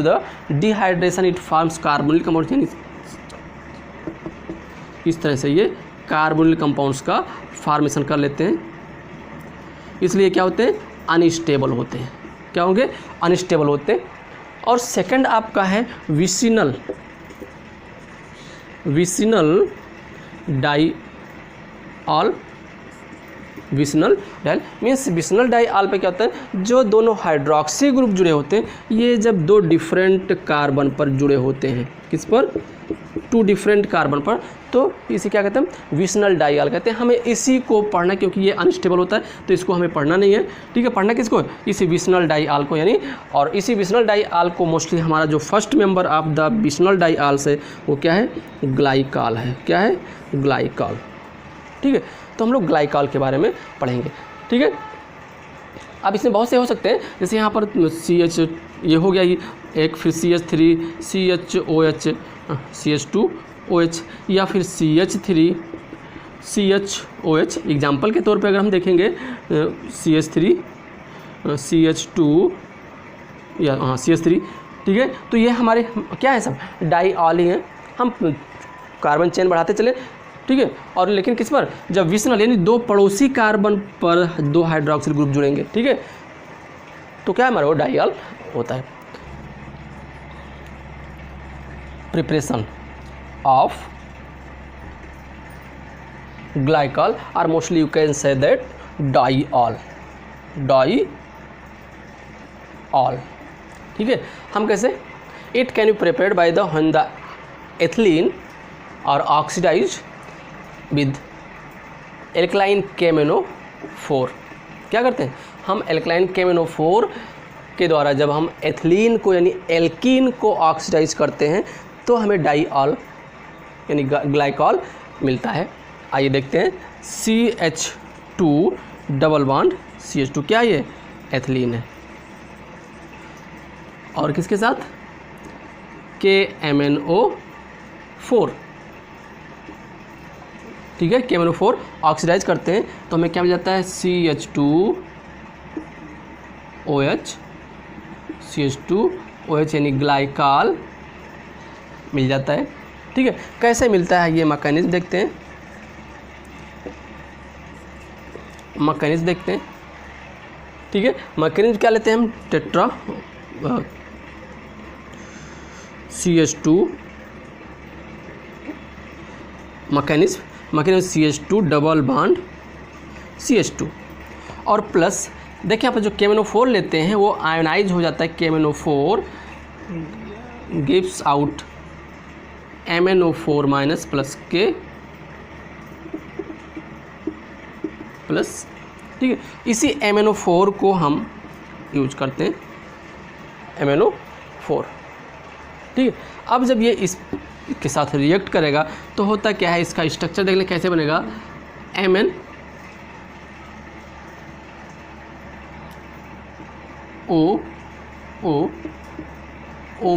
the dehydration it forms carbonyl compounds. इस तरह से ये कार्बोनिल कंपाउंड्स का फॉर्मेशन कर लेते हैं, इसलिए क्या होते हैं अनस्टेबल होते हैं। क्या होंगे, अनस्टेबल होते हैं। और सेकंड आपका है vicinal diol. Vicinal di means vicinal diol पे क्या होता है, जो दोनों हाइड्रोक्सी ग्रुप जुड़े होते हैं ये जब 2 डिफरेंट कार्बन पर जुड़े होते हैं, किस पर 2 डिफरेंट कार्बन पर, तो इसे क्या कहते हैं विसिनल डाईऑल कहते हैं। हमें इसी को पढ़ना, क्योंकि ये अनस्टेबल होता है तो इसको हमें पढ़ना नहीं है। ठीक है, पढ़ना किसको, इसी विसिनल डाईऑल को यानी, और इसी विसिनल डाईऑल को मोस्टली हमारा जो first member of the vicinal diol से वो क्या है ग्लाइकॉल है। क्या है, ग्लाइकॉल। ठीक है, तो हम लोग ग्लाइकॉल के बारे में पढ़ेंगे। ठीक है, अब इसमें बहुत से हो सकते हैं, जैसे यहाँ पर CH ये हो गया ही एक, फिर CH3 CHOH CH2OH, या फिर CH3 CHOH। एग्जाम्पल के तौर पे अगर हम देखेंगे CH3 CH2 या हाँ CH3, ठीक है। तो ये हमारे क्या है, सब डाईऑल ही हैं। हम कार्बन चेन बढ़ाते चले, ठीक है। और लेकिन किस पर, जब विशनल यानी दो पड़ोसी कार्बन पर दो हाइड्रोक्सिल ग्रुप जुड़ेंगे, ठीक है, तो क्या हमारा वो डाईऑल होता है। प्रिपरेशन ऑफ ग्लाइकॉल और mostly you can say that diol, ठीक है। हम कैसे, it can be prepared by the when the ethylene और ऑक्सीडाइज विद एल्कलाइन KMnO4। क्या करते हैं हम, एल्कलाइन KMnO4 के द्वारा जब हम एथिलीन को यानी एल्कीन को ऑक्सीडाइज करते हैं तो हमें डाईऑल यानी ग्लाइकॉल मिलता है। आइए देखते हैं, CH2 डबल बॉन्ड CH2, क्या ये एथिलीन है, और किसके साथ KMnO4, ठीक है। KMnO4 ऑक्सीडाइज करते हैं तो हमें क्या मिल जाता है, CH2OH यानी ग्लाइकॉल मिल जाता है, ठीक है। कैसे मिलता है ये मैकेनिज्म देखते हैं, ठीक है। मैकेनिज्म क्या लेते हैं हम, tetra CH2 mechanism CH2 double bond CH2 और प्लस देखिए यहाँ पर जो KMnO4 लेते हैं वो आयोनाइज हो जाता है। KMnO4 gives out MnO4 minus plus K plus, ठीक है। इसी MnO4 को हम यूज करते हैं, MnO4, ठीक है। अब जब ये इसके साथ रिएक्ट करेगा तो होता क्या है, इसका स्ट्रक्चर देख लें कैसे बनेगा, MnO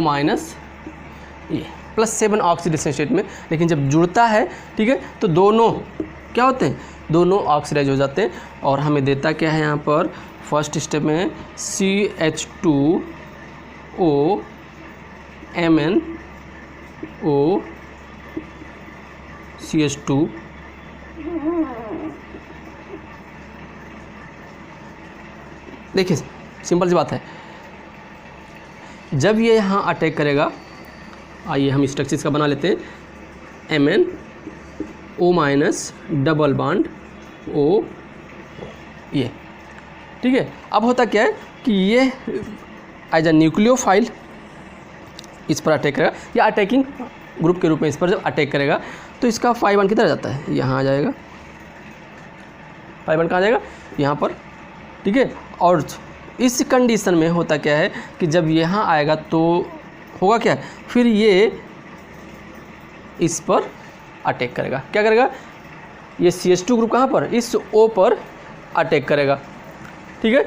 माइनस ये +7 ऑक्सीडेशन स्टेट में, लेकिन जब जुड़ता है, ठीक है, तो दोनों क्या होते हैं, दोनों ऑक्सीडाइज हो जाते हैं और हमें देता क्या है यहाँ पर, फर्स्ट स्टेप में CH2O MnO CH2 देखिए सिंपल सी बात है, जब ये यहाँ अटैक करेगा, आइए हम स्ट्रक्चर इसका बना लेते हैं, MnO minus double bond O, ये, ठीक है। अब होता क्या है कि ये एज अ न्यूक्लियोफाइल इस पर अटैक करेगा, या अटैकिंग ग्रुप के रूप में इस पर जब अटैक करेगा तो इसका 5 किधर जाता है, यहाँ आ जाएगा, 5 कहाँ जाएगा, यहाँ पर, ठीक है। और इस कंडीशन में होता क्या है कि जब यहाँ आएगा तो होगा क्या, फिर ये इस पर अटैक करेगा, क्या करेगा, ये CH2 ग्रुप कहाँ पर, इस O पर अटैक करेगा, ठीक है।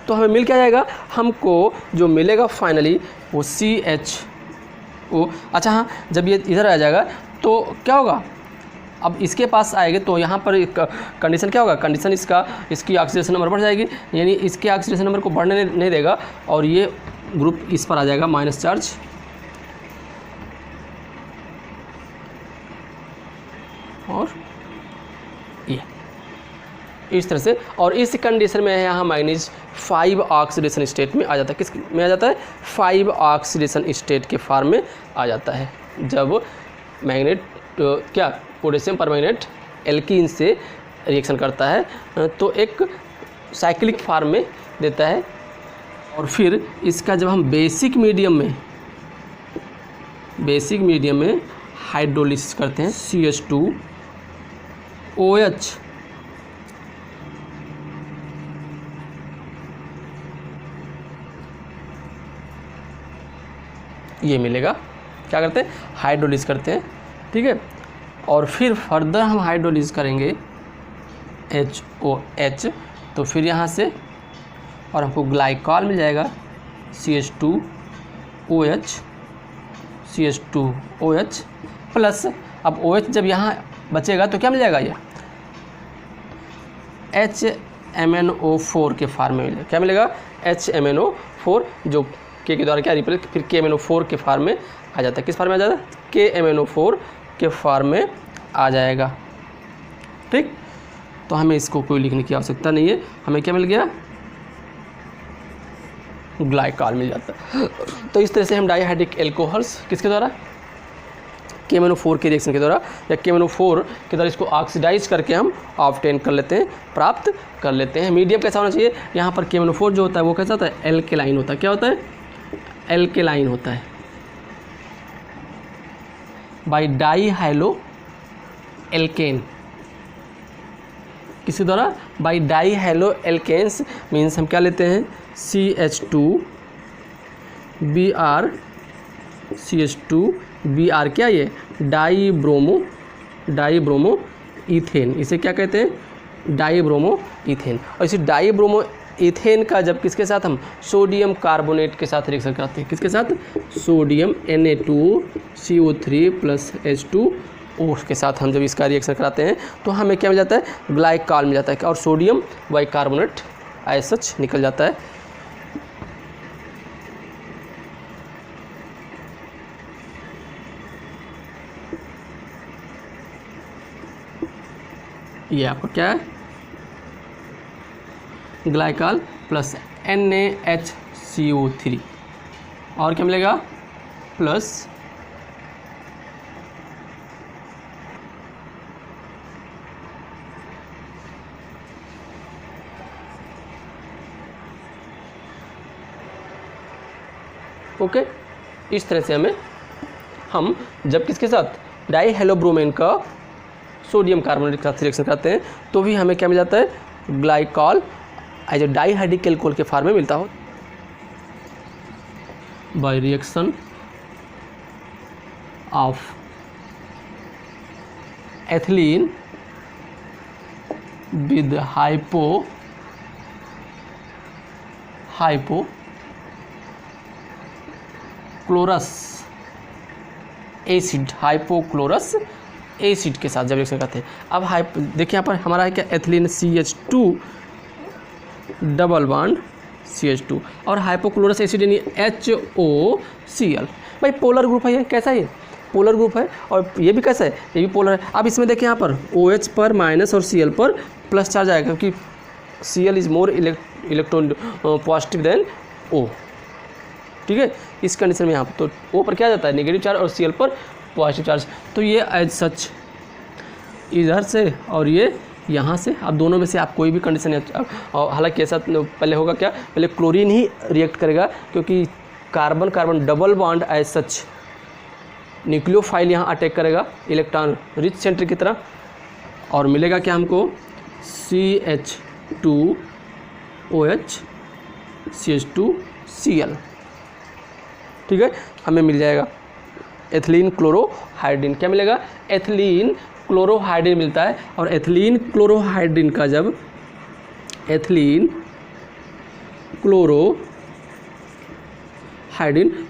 तो हमें मिल क्या जाएगा, हमको जो मिलेगा फाइनली वो CHO। अच्छा हाँ, जब ये इधर आ जाएगा तो क्या होगा, अब इसके पास आएगा तो यहाँ पर कंडीशन क्या होगा, कंडीशन इसकी ऑक्सीडेशन नंबर बढ़ जाएगी, यानी इसके ऑक्सीडेशन नंबर को बढ़ने नहीं देगा और ये ग्रुप इस पर आ जाएगा माइनस चार्ज, और ये इस तरह से। और इस कंडीशन में यहाँ मैग्नीज 5 ऑक्सीडेशन स्टेट में आ जाता है, किस में आ जाता है, 5 ऑक्सीडेशन स्टेट के फॉर्म में आ जाता है। जब मैग्नेट क्या पोटेशियम परमैंगनेट एल्कीन से रिएक्शन करता है तो एक साइक्लिक फॉर्म में देता है, और फिर इसका जब हम बेसिक मीडियम में हाइड्रोलिसिस करते हैं, CH2OH ये मिलेगा, क्या करते हैं, हाइड्रोलिसिस करते हैं, ठीक है। और फिर फर्दर हम हाइड्रोलिसिस करेंगे HOH, तो फिर यहाँ से और हमको ग्लाइकॉल मिल जाएगा CH2OH प्लस, अब OH जब यहाँ बचेगा तो क्या मिल जाएगा, ये HMnO4 के फॉर्म में मिलेगा। क्या मिलेगा? HMnO4, जो के द्वारा क्या रिप्लेस, फिर KMnO4 के फॉर्म में आ जाता है। किस फॉर्म में आ जाता है? KMnO4 के फॉर्म में आ जाएगा। ठीक, तो हमें इसको कोई लिखने की आवश्यकता नहीं है। हमें क्या मिल गया? ग्लाइकॉल मिल जाता है। तो इस तरह से हम डाइहाइड्रिक एल्कोहल्स किसके द्वारा, KMnO4 के रिएक्शन के द्वारा या KMnO4 के द्वारा इसको ऑक्सीडाइज करके हम ऑब्टेन कर लेते हैं, प्राप्त कर लेते हैं। मीडियम कैसा होना चाहिए? यहाँ पर KMnO4 जो होता है वो कैसा होता है? एल्केलाइन होता है। क्या होता है? एल्केलाइन होता है। बाई डाईहाइलो एल्केन, किसी द्वारा? बाई डाईहाइलो एल्केन्स मीन्स हम क्या लेते हैं? CH2Br क्या ये? डाईब्रोमो इथेन। इसे क्या कहते हैं? डाईब्रोमो इथेन। और इसी डाईब्रोमो इथेन का जब किसके साथ हम सोडियम कार्बोनेट के साथ रिएक्शन कराते हैं, किसके साथ? सोडियम Na2CO3 + H2O के साथ हम जब इसका रिएक्शन कराते हैं तो हमें क्या मिल जाता है? ग्लाइकॉल मिल जाता है और सोडियम बाइकार्बोनेट एज सच निकल जाता है। ये आपका क्या है? ग्लाइकॉल प्लस NaHCO3 और क्या मिलेगा? Plus okay. इस तरह से हम जब किसके साथ? डाईहेलोब्रोमेन का सोडियम कार्बोनेट के साथ रिएक्शन करते हैं तो भी हमें क्या मिल जाता है? Glycol as a dihydric alcohol के फॉर्म में मिलता हो। By reaction of ethylene with hypochlorous acid, hypochlorous acid के साथ जब रिएक्शन करते हैं। अब देखिए यहाँ पर हमारा है क्या? Ethylene CH2 double bond CH2 और हाइपोक्लोरस एसिड यानी HOCl। भाई पोलर ग्रुप है ये, कैसा है? पोलर ग्रुप है। और ये भी कैसा है? ये भी पोलर है। अब इसमें देखिए यहाँ पर OH पर माइनस और Cl पर प्लस चार्ज आएगा क्योंकि Cl is more electron positive than O। ठीक है, इस कंडीशन में यहाँ पर तो O पर क्या जाता है? नेगेटिव चार्ज और Cl पर पॉजिटिव चार्ज। तो ये एज सच इधर से और ये यहाँ से, अब दोनों में से आप कोई भी कंडीशन है। हालांकि ऐसा पहले होगा क्या? पहले क्लोरीन ही रिएक्ट करेगा क्योंकि carbon carbon double bond as such nucleophile यहाँ अटैक करेगा इलेक्ट्रॉन रिच सेंटर की तरह और मिलेगा क्या हमको? CH2OH CH2Cl। ठीक है, हमें मिल जाएगा एथिलीन क्लोरोहाइड्रिन। क्या मिलेगा? एथिलीन क्लोरोहाइड्रिन मिलता है। और एथिलीन क्लोरोहाइड्रिन का जब एथिलीन क्लोरोहाइड्रिन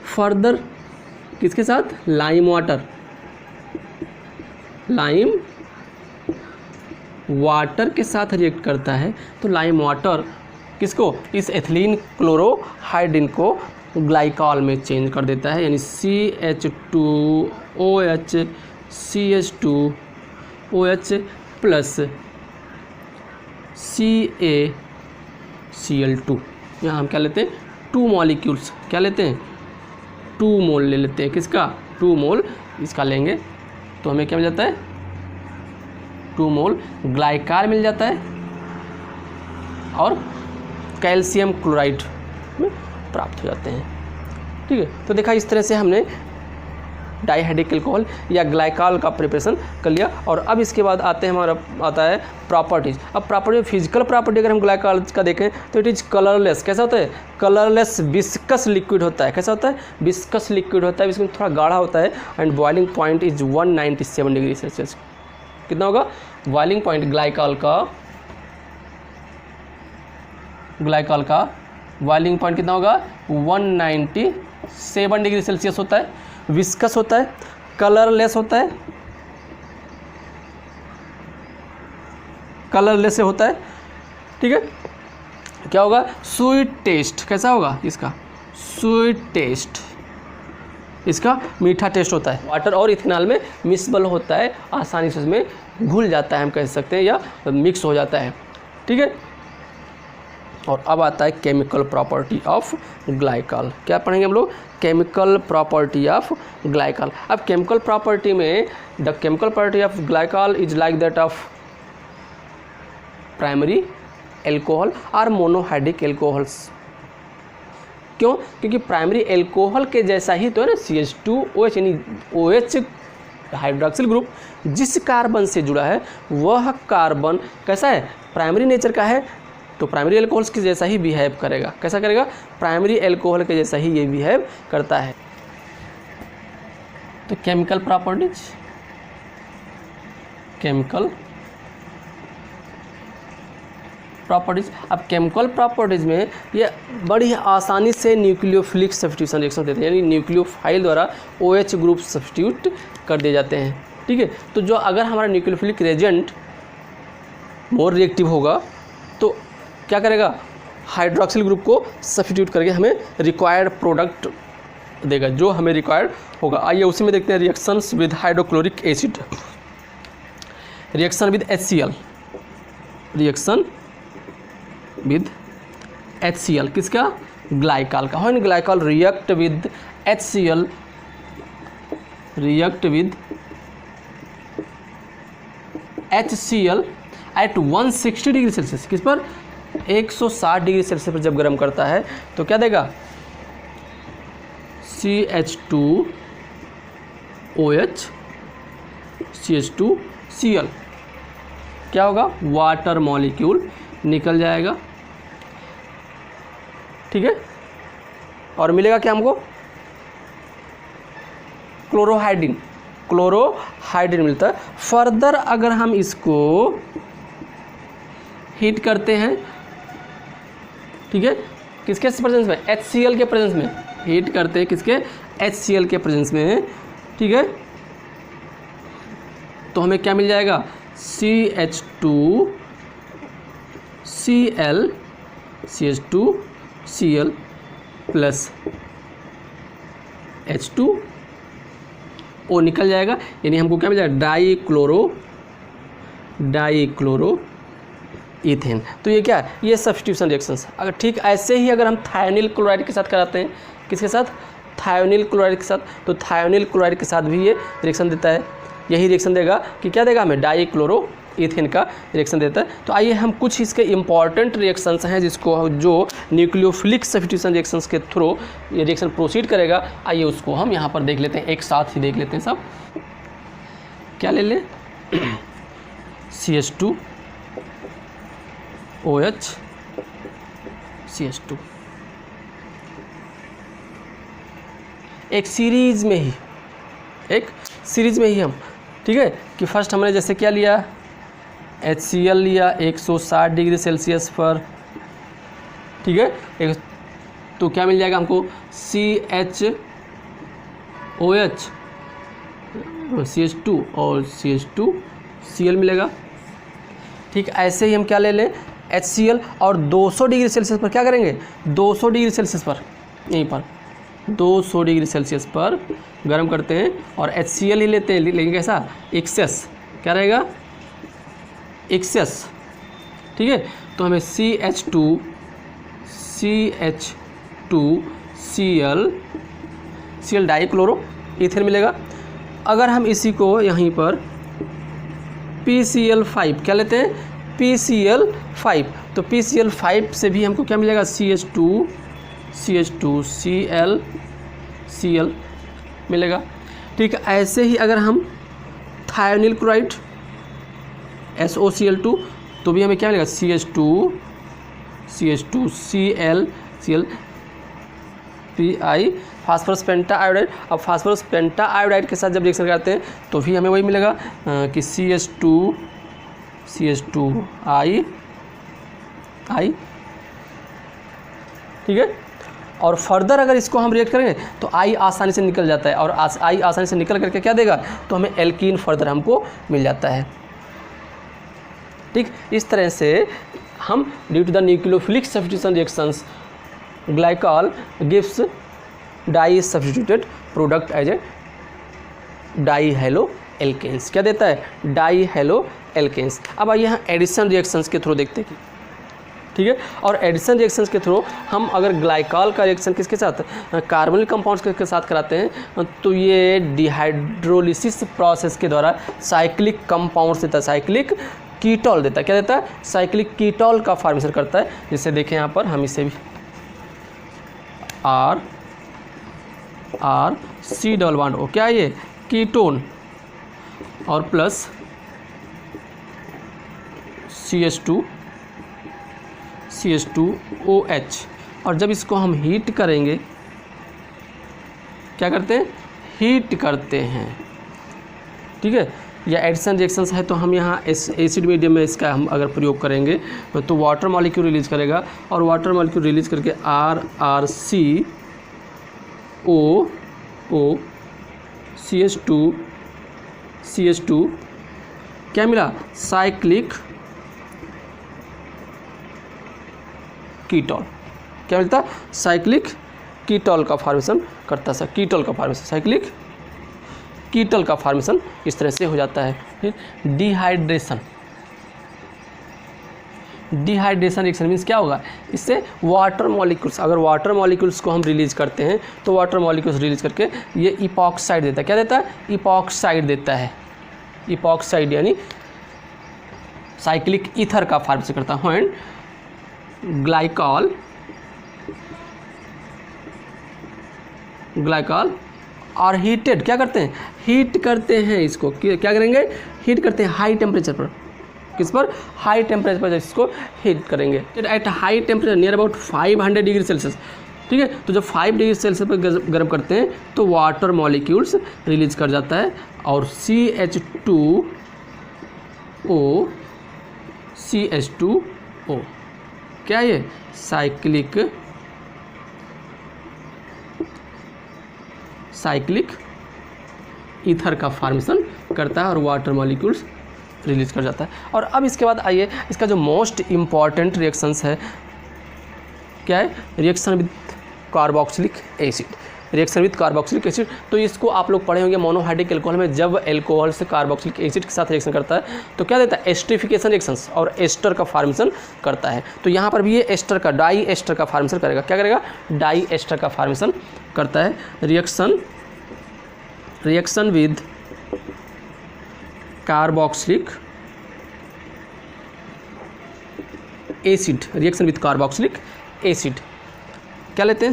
फर्दर किसके साथ? लाइम वाटर के साथ रिएक्ट करता है तो लाइम वाटर किसको? इस एथिलीन क्लोरोहाइड्रिन को ग्लाइकॉल में चेंज कर देता है यानी CH2OH CH2OH प्लस CaCl2। यहाँ हम क्या लेते हैं? 2 मॉलिक्यूल्स क्या लेते हैं? 2 मोल ले लेते हैं। किसका? 2 मोल इसका लेंगे तो हमें क्या मिल जाता है? 2 मोल ग्लाइकॉल मिल जाता है और कैल्शियम क्लोराइड में प्राप्त हो जाते हैं। ठीक है, तो देखा इस तरह से हमने डाईहाइड्रिक एल्कोहल या ग्लाइकॉल का प्रिपरेशन कर लिया। और अब इसके बाद आता है प्रॉपर्टीज़। अब प्रॉपर्टी, फिजिकल प्रॉपर्टी अगर हम ग्लाइकॉल का देखें तो इट इज़ कलरलेस। कैसा होता है? कलरलेस विस्कस लिक्विड होता है। कैसा होता है? विस्कस लिक्विड होता है, इसमें थोड़ा गाढ़ा होता है and boiling point is 197 degree Celsius. कितना होगा बॉइलिंग पॉइंट ग्लाइकॉल का बॉइलिंग पॉइंट कितना होगा? 197 डिग्री सेल्सियस होता है। विस्कस होता है, कलरलेस होता है, ठीक है, क्या होगा, स्वीट टेस्ट, कैसा होगा इसका, स्वीट टेस्ट, इसका मीठा टेस्ट होता है। वाटर और इथेनॉल में मिक्सबल होता है, आसानी से उसमें घुल जाता है, हम कह सकते हैं, या मिक्स हो जाता है, ठीक है। और अब आता है केमिकल प्रॉपर्टी ऑफ ग्लाइकॉल। क्या पढ़ेंगे हम लोग, केमिकल प्रॉपर्टी ऑफ ग्लाइकॉल। अब केमिकल प्रॉपर्टी में the chemical property of glycol is like that of primary alcohol और मोनोहाइड्रिक एल्कोहल्स। क्यों, क्योंकि प्राइमरी एल्कोहल के जैसा ही तो है ना CH2OH, यानी OH हाइड्रोक्सिल ग्रुप जिस कार्बन से जुड़ा है वह कार्बन कैसा है, प्राइमरी नेचर का है, तो प्राइमरी एल्कोहल्स के जैसा ही बिहेव करेगा। कैसा करेगा, प्राइमरी एल्कोहल के जैसा ही ये बिहेव करता है। तो केमिकल प्रॉपर्टीज, केमिकल प्रॉपर्टीज। अब केमिकल प्रॉपर्टीज में ये बड़ी आसानी से न्यूक्लियोफिलिक सब्स्टिट्यूशन रिएक्शन देते हैं, यानी न्यूक्लियोफाइल द्वारा OH ग्रुप सब्स्टिट्यूट कर दिए जाते हैं, ठीक है। तो जो अगर हमारा न्यूक्लियोफिलिक रेजेंट मोर रिएक्टिव होगा तो क्या करेगा, हाइड्रोक्सिल ग्रुप को सब्स्टिट्यूट करके हमें रिक्वायर्ड प्रोडक्ट देगा, जो हमें रिक्वायर्ड होगा। आइए उसी में देखते हैं reactions with hydrochloric acid, reaction with HCl, reaction with HCl किसका, ग्लाइकॉल का, है glycol react with HCl, react with HCl at 160 degree Celsius, किस पर, 160 डिग्री सेल्सियस पर जब गर्म करता है तो क्या देगा, CH2OH CH2Cl, क्या होगा, वाटर मॉलिक्यूल निकल जाएगा, ठीक है। और मिलेगा क्या हमको, क्लोरोहाइड्रिन, क्लोरोहाइड्रिन मिलता है। फर्दर अगर हम इसको हीट करते हैं, ठीक है, किसके प्रेजेंस में, HCl के प्रेजेंस में हीट करते हैं, किसके, HCl के प्रेजेंस में, ठीक है, तो हमें क्या मिल जाएगा, CH2Cl CH2Cl प्लस H2O निकल जाएगा, यानी हमको क्या मिल जाएगा, डाईक्लोरो इथेन। तो ये क्या है, ये सब्स्टिट्यूशन रिएक्शंस। अगर ठीक ऐसे ही अगर हम थायोनिल क्लोराइड के साथ कराते हैं, किसके साथ, थायोनिल क्लोराइड के साथ, तो थायोनिल क्लोराइड के साथ भी ये रिएक्शन देता है, यही रिएक्शन देगा कि क्या देगा हमें, डाईक्लोरो इथेन का रिएक्शन देता है। तो आइए हम कुछ इसके इंपॉर्टेंट रिएक्शंस हैं जिसको, जो न्यूक्लियोफिलिक सब्स्टिट्यूशन रिएक्शंस के थ्रू ये रिएक्शन प्रोसीड करेगा, आइए उसको हम यहाँ पर देख लेते हैं, एक साथ ही देख लेते हैं सब। क्या ले लें, CH2OH CH2, एक सीरीज में ही हम, ठीक है, कि फर्स्ट हमने जैसे क्या लिया, HCl लिया 160 डिग्री सेल्सियस पर, ठीक है, एक तो क्या मिल जाएगा हमको, CH2OH CH2 और CH2Cl मिलेगा, ठीक। ऐसे ही हम क्या ले लें, HCl और 200 डिग्री सेल्सियस पर क्या करेंगे, 200 डिग्री सेल्सियस पर, यहीं पर 200 डिग्री सेल्सियस पर गर्म करते हैं और HCl ही लेते हैं, लेकिन कैसा, एक्सेस, क्या रहेगा, एक्सेस, ठीक है। तो हमें CH2Cl डाईक्लोरो इथेन मिलेगा। अगर हम इसी को यहीं पर PCl5 क्या लेते हैं, PCl5, तो PCl5 से भी हमको क्या मिलेगा, CH2Cl मिलेगा, ठीक है। ऐसे ही अगर हम थायोनिल क्लोराइड SOCl2, तो भी हमें क्या मिलेगा, CH2Cl Pi फास्फोरस पेंटा आयोडाइड। अब फास्फोरस पेंटा आयोडाइड के साथ जब रिएक्शन करते हैं तो भी हमें वही मिलेगा कि CH2I, ठीक है। और फर्दर अगर इसको हम रिएक्ट करेंगे तो I आसानी से निकल जाता है, और I आसानी से निकल करके क्या देगा, तो हमें एल्कीन फर्दर हमको मिल जाता है, ठीक। इस तरह से हम due to the nucleophilic substitution reactions glycol gives di substituted product as a di halo alkanes. क्या देता है? Di halo alkanes. अब आइए यहाँ एडिशन रिएक्शंस के थ्रू देखते हैं, ठीक है। और एडिशन रिएक्शंस के थ्रू हम अगर ग्लाइकॉल का रिएक्शन किसके साथ, कार्बोनिल कंपाउंड्स के साथ कराते हैं तो ये डिहाइड्रोलिसिस प्रोसेस के द्वारा साइक्लिक कंपाउंड्स देता है, साइक्लिक कीटोल देता है। क्या देता है? साइक्लिक कीटोल का फॉर्मेशन करता है। जिसे देखें यहाँ पर हम इसे भी R C double bond O, क्या है ये? कीटोन, और प्लस CH2OH। और जब इसको हम हीट करेंगे, क्या करते हैं? हीट करते हैं, ठीक है। या एडिशन रिएक्शंस है तो हम यहाँ एसिड मीडियम में इसका हम अगर प्रयोग करेंगे तो वाटर मॉलिक्यूल रिलीज करेगा, और वाटर मॉलिक्यूल रिलीज करके RRCOO CH2 क्या मिला? Cyclic ketol. क्या मिलता? साइक्लिक कीटोल का फॉर्मेशन करता है, कीटोल का फॉर्मेशन, साइक्लिक कीटोल का फॉर्मेशन इस तरह से हो जाता है। फिर डिहाइड्रेशन रिएक्शन मीन्स क्या होगा? इससे वाटर मॉलिक्यूल्स, अगर वाटर मॉलिक्यूल्स को हम रिलीज करते हैं तो वाटर मॉलिक्यूल्स रिलीज करके ये इपॉक्साइड देता है। क्या देता है? इपॉक्साइड देता है। इपॉक्साइड यानी साइक्लिक ईथर का फॉर्मेशन करता है। व्हेन ग्लाइकॉल और हीटेड, क्या करते हैं? हीट करते हैं इसको। क्या करेंगे? हीट करते हैं हाई टेम्परेचर पर। किस पर? हाई टेम्परेचर पर इसको हीट करेंगे at high temperature near about 500 degree Celsius, ठीक है। तो जब 5 डिग्री सेल्सियस पर गर्म करते हैं तो वाटर मॉलिक्यूल्स रिलीज कर जाता है, और CH2O क्या है ये? साइक्लिक ईथर का फॉर्मेशन करता है और वाटर मॉलिक्यूल्स रिलीज कर जाता है। और अब इसके बाद आइए इसका जो मोस्ट इम्पॉर्टेंट रिएक्शंस है, क्या है? Reaction with carboxylic acid. Reaction with carboxylic acid, तो इसको आप लोग पढ़े होंगे मोनोहाइड्रिक एल्कोहल में। जब एल्कोहल से कार्बोक्सिलिक एसिड के साथ रिएक्शन करता है तो क्या देता है? एस्टरिफिकेशन रिएक्शंस और एस्टर का फॉर्मेशन करता है। तो यहाँ पर भी ये एस्टर का, डाई एस्टर का फॉर्मेशन करेगा। क्या करेगा? डाई एस्टर का फॉर्मेशन करता है। Reaction with carboxylic acid, reaction with carboxylic acid क्या लेते हैं?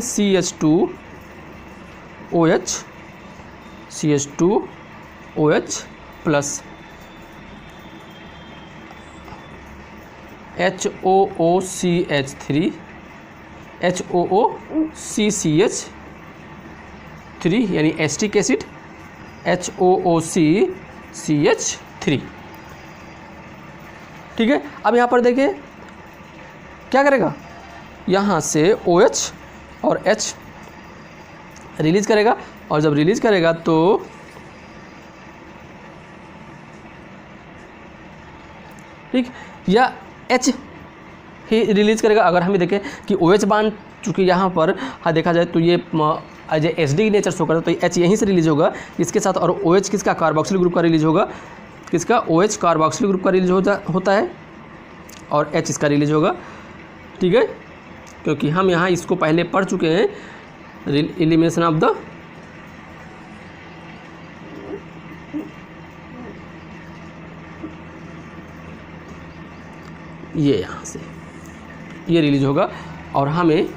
CH2OH प्लस HOOCH3 यानी एस्टिक एसिड HOOCCH3, ठीक है। अब यहाँ पर देखिए क्या करेगा? यहाँ से OH और H रिलीज करेगा, और जब रिलीज करेगा तो ठीक, या H ही रिलीज करेगा। अगर हम देखें कि OH बांध, चूँकि यहाँ पर देखा जाए तो ये as H D nature show करता है, तो H यहीं से रिलीज होगा इसके साथ, और OH किसका? कार्बोक्सिलिक ग्रुप का रिलीज होगा। किसका? OH कार्बोक्सिलिक ग्रुप का रिलीज होता है, और H इसका रिलीज होगा, ठीक है। क्योंकि हम यहाँ इसको पहले पढ़ चुके हैं, एलिमिनेशन ऑफ द ये यहाँ से ये रिलीज होगा, और हमें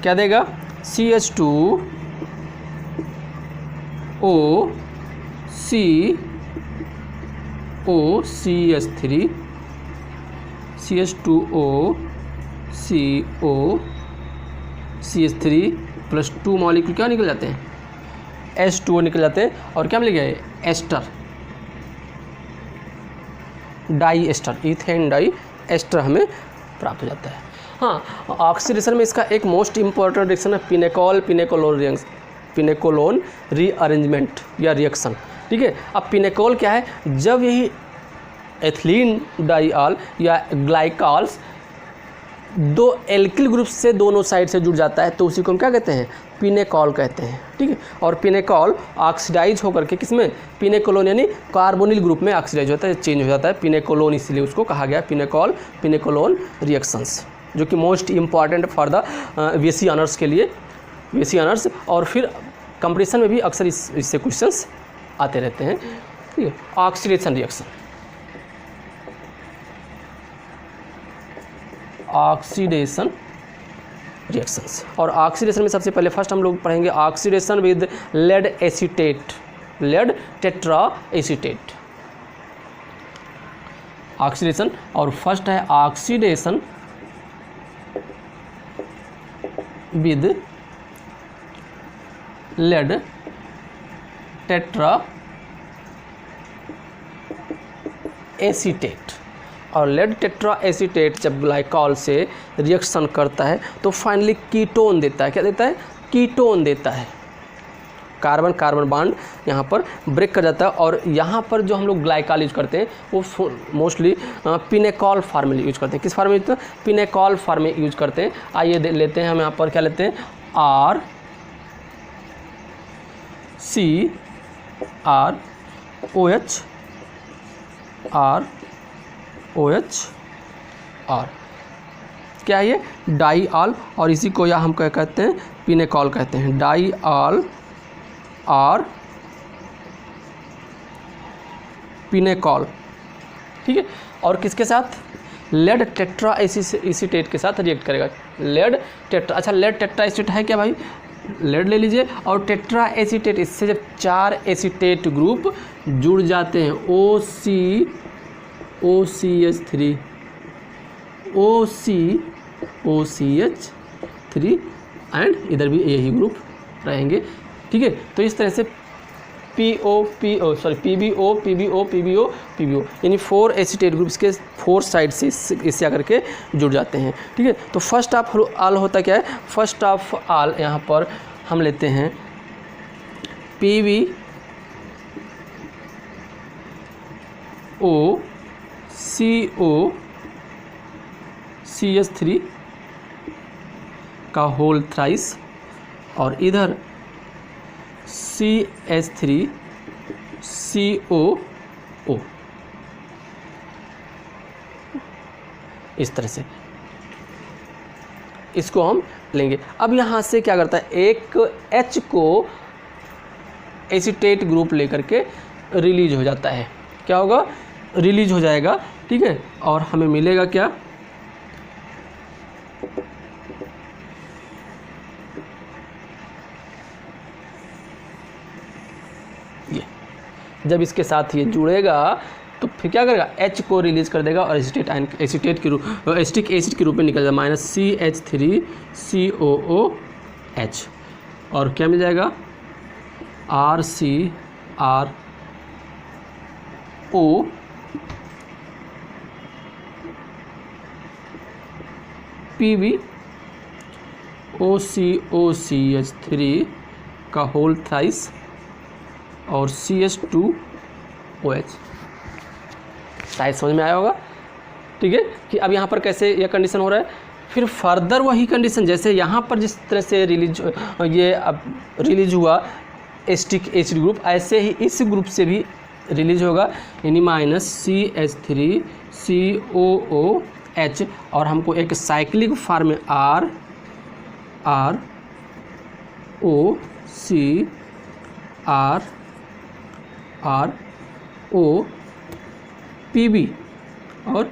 क्या देगा? CH2OCOCH3 CH2OCOCH3 प्लस 2 मॉलिक्यूल क्या निकल जाते हैं? H2O निकल जाते हैं, और क्या मिल गया? Ester, di ester, ethane di ester हमें प्राप्त हो जाता है। हाँ, ऑक्सीडेशन में इसका एक मोस्ट इम्पॉर्टेंट रिएक्शन है पिनेकोलोन रीअरेंजमेंट या रिएक्शन, ठीक है। अब पिनेकोल क्या है? जब यही एथिलीन डाइऑल या ग्लाइकॉल्स दो एल्किल ग्रुप से दोनों साइड से जुड़ जाता है तो उसी को हम क्या कहते हैं, पिनेकॉल कहते हैं। ठीक है, और पिनेकॉल ऑक्सीडाइज होकर के किसमें, पिनेकोलोन यानी कार्बोनिल ग्रुप में ऑक्सीडाइज होता है, चेंज हो जाता है पिनेकोलोन, इसलिए उसको कहा गया पिनेकॉल पिनेकोलोन रिएक्शंस, जो कि most important for the VSC honours के लिए, वीएससी ऑनर्स। और फिर कंपटीशन में भी अक्सर इससे क्वेश्चंस आते रहते हैं। ठीक है, ऑक्सीडेशन रिएक्शन, ऑक्सीडेशन रिएक्शंस। और ऑक्सीडेशन में सबसे पहले फर्स्ट हम लोग पढ़ेंगे oxidation with lead acetate, lead tetra acetate oxidation. और फर्स्ट है oxidation with lead tetra acetate. और लेड टेट्रा एसीटेट जब ग्लाइकॉल से रिएक्शन करता है तो फाइनली कीटोन देता है। क्या देता है, कीटोन देता है। कार्बन कार्बन बॉन्ड यहाँ पर ब्रेक कर जाता है और यहाँ पर जो हम लोग ग्लाइकॉल यूज करते हैं वो मोस्टली पिनेकॉल फार्म में यूज करते हैं। किस फार्म में यूज करते हैं, पिनेकॉल फार्म में यूज करते हैं। आइए लेते हैं हम यहाँ पर क्या लेते हैं, R C R O H, R O H R, क्या है ये, डाइऑल। और इसी को या हम क्या कहते हैं, पिनेकॉल कहते हैं, डाइऑल आर पिनेकॉल। ठीक है, और किसके साथ, लेड टेट्रा एसीटेट के साथ रिएक्ट करेगा। लेड टेट्रा, अच्छा लेड टेट्रा एसीटेट है क्या भाई, लेड ले लीजिए और टेट्रा एसीटेट, इससे जब 4 एसीटेट ग्रुप जुड़ जाते हैं, OCH3 OCH3 एंड इधर भी यही ग्रुप रहेंगे। ठीक है, तो इस तरह से PBO यानी 4 एसीटेट ग्रुप्स के 4 साइड से इससे आकर के जुड़ जाते हैं। ठीक है, तो फर्स्ट ऑफ ऑल होता क्या है, फर्स्ट ऑफ ऑल यहाँ पर हम लेते हैं PBOCOCH3 का होल थ्राइस और इधर CH3COO, इस तरह से इसको हम लेंगे। अब यहाँ से क्या करता है, एक H को एसीटेट ग्रुप लेकर के रिलीज हो जाता है। क्या होगा, रिलीज हो जाएगा। ठीक है, और हमें मिलेगा क्या, ये जब इसके साथ ये जुड़ेगा तो फिर क्या करेगा, H को रिलीज कर देगा और एसीटेट के रूप, एसिटिक एसिड के रूप में निकल जाएगा, -CH3COOH। और क्या मिल जाएगा, RCRO PBOCOCH3 का होल थ्राइस और CH2OH। शायद समझ में आया होगा। ठीक है, कि अब यहाँ पर कैसे यह कंडीशन हो रहा है। फिर फर्दर वही कंडीशन, जैसे यहाँ पर जिस तरह से रिलीज हुआ एसिटिक एसिड ग्रुप, ऐसे ही इस ग्रुप से भी रिलीज होगा, यानी -CH3COOH। और हमको एक साइक्लिक फॉर्म में ROCRPB और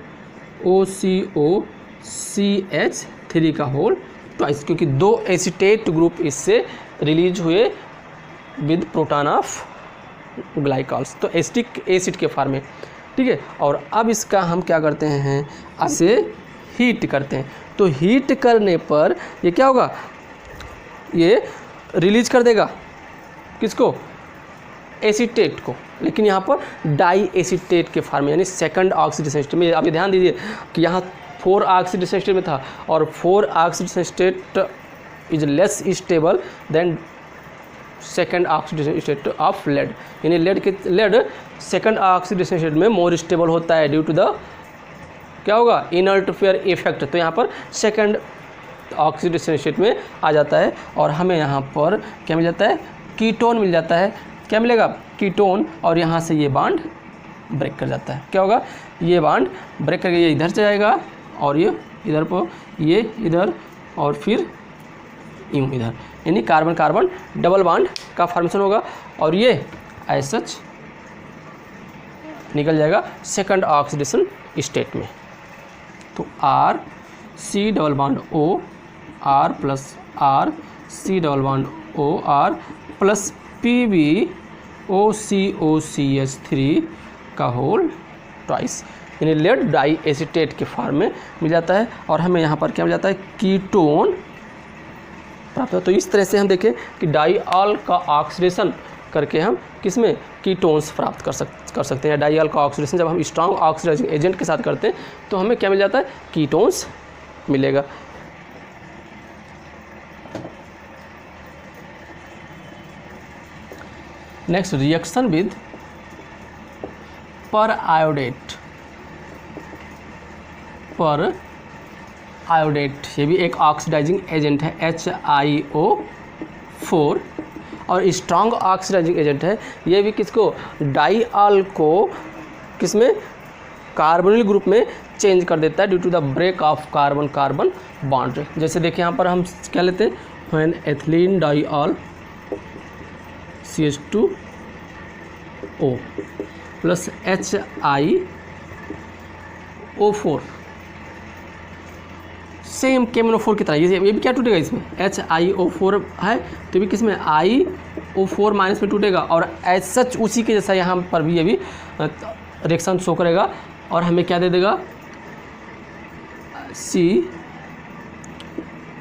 OCOCH3 का होल ट्वाइस, क्योंकि 2 एसीटेट ग्रुप इससे रिलीज हुए विद प्रोटॉन ऑफ ग्लाइकॉल्स, तो एसिटिक एसिड के फॉर्म में। ठीक है, और अब इसका हम क्या करते हैं, इसे हीट करते हैं। तो हीट करने पर ये क्या होगा, ये रिलीज कर देगा किसको, एसीटेट को, लेकिन यहाँ पर डाई एसीटेट के फॉर्म में, यानी सेकंड ऑक्सीडेशन स्टेट में। अभी ध्यान दीजिए कि यहाँ 4 ऑक्सीडेशन स्टेट में था और 4 oxidation state is less stable than second oxidation state of lead, यानी लेड सेकंड ऑक्सीडेशन स्टेट में मोर स्टेबल होता है ड्यू टू द क्या होगा, इनर्ट फेयर इफेक्ट। तो यहाँ पर सेकंड ऑक्सीडेशन स्टेट में आ जाता है और हमें यहाँ पर क्या मिल जाता है, कीटोन मिल जाता है। क्या मिलेगा, कीटोन, और यहाँ से ये बॉन्ड ब्रेक कर जाता है। क्या होगा, ये बॉन्ड ब्रेक करके ये इधर से जाएगा और ये इधर पर, ये इधर और फिर यूँ इधर, यानी कार्बन कार्बन डबल बॉन्ड का फॉर्मेशन होगा और ये एज सच निकल जाएगा सेकंड ऑक्सीडेशन स्टेट में। तो R C double bond O R plus R C double bond O R plus PbOCOCH3 का होल ट्वाइस, यानी लेड डाई एसीटेट के फॉर्म में मिल जाता है और हमें यहाँ पर क्या मिल जाता है, कीटोन प्राप्त हो। तो इस तरह से हम देखें कि डाईऑल का ऑक्सीडेशन करके हम किसमें, कीटोन्स प्राप्त कर सकते हैं। डाईऑल का ऑक्सीडेशन जब हम स्ट्रांग ऑक्सीडाइजिंग एजेंट के साथ करते हैं तो हमें क्या मिल जाता है, कीटोन्स मिलेगा। नेक्स्ट, रिएक्शन विद पर आयोडेट, ये भी एक ऑक्सीडाइजिंग एजेंट है HiO4 और स्ट्रॉन्ग ऑक्सीडाइजिंग एजेंट है। ये भी किसको, डाईऑल को किसमें, कार्बोनिल ग्रुप में चेंज कर देता है due to the break of carbon carbon bond. जैसे देखिए यहाँ पर हम क्या लेते हैं, when ethylene diol CH2O plus HiO4 same KMnO4 की तरह, ये भी क्या टूटेगा, इसमें HiO4 है तो भी किसमें IO4 माइनस में टूटेगा और एज सच उसी के जैसा यहाँ पर भी ये भी रिएक्शन शो करेगा और हमें क्या दे देगा,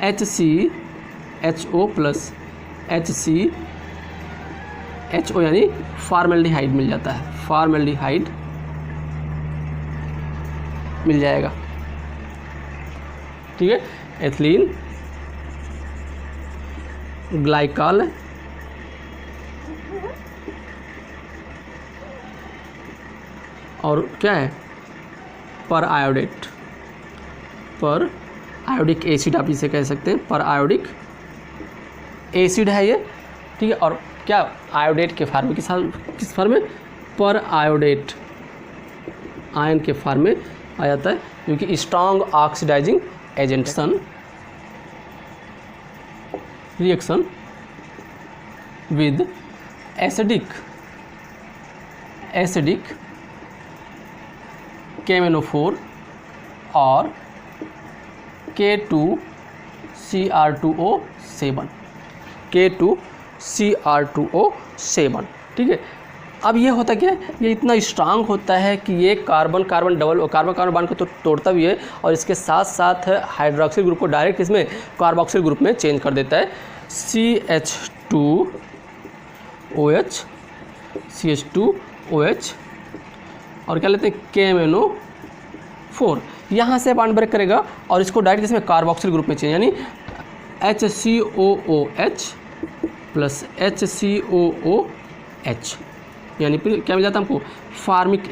HCHO प्लस HCHO यानी फॉर्मेल्डिहाइड मिल जाता है, फॉर्मेल्डिहाइड मिल जाएगा। ठीक है, एथिलीन ग्लाइकॉल और क्या है, पर आयोडिक एसिड, आप इसे कह सकते हैं पर आयोडिक एसिड है ये। ठीक है, और क्या आयोडेट के फॉर्म में किस फॉर्म में, पर आयोडेट आयन के फॉर्म में आ जाता है क्योंकि strong oxidising agent. Reaction with acidic KMnO4 और K2CR2O7। ठीक है, अब ये होता क्या है, ये इतना स्ट्रांग होता है कि ये कार्बन कार्बन बॉन्ड को तो तोड़ता भी है और इसके साथ साथ हाइड्रोक्सिल ग्रुप को डायरेक्ट इसमें कार्बोक्सिल ग्रुप में चेंज कर देता है। CH2OH और क्या लेते हैं, KMnO4, यहाँ से बॉन्ड ब्रेक करेगा और इसको डायरेक्ट इसमें कार्बोक्सिल ग्रुप में चेंज, यानी HCOOH प्लस HCOOH, यानी फिर क्या मिल जाता है हमको, फार्मिक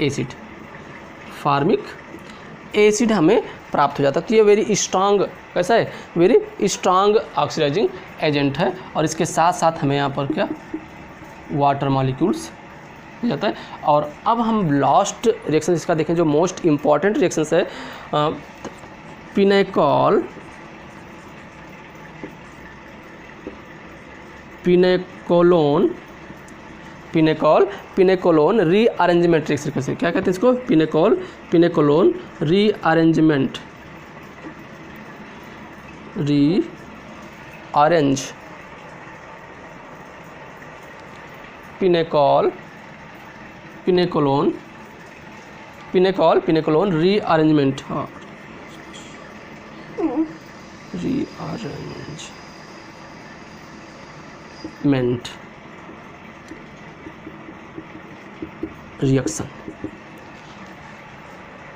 एसिड हमें प्राप्त हो जाता है। तो ये वेरी स्ट्रांग, कैसा है, वेरी स्ट्रांग ऑक्सीडाइजिंग एजेंट है और इसके साथ साथ हमें यहाँ पर क्या, वाटर मॉलिक्यूल्स मिल जाता है। और अब हम लास्ट रिएक्शन इसका देखें जो मोस्ट इम्पॉर्टेंट रिएक्शन है, पिनेकोलोन रीअरेंजमेंट रिएक्शन। कैसे, क्या कहते हैं इसको, pinacolone rearrangement, pinacolone rearrangement, reaction.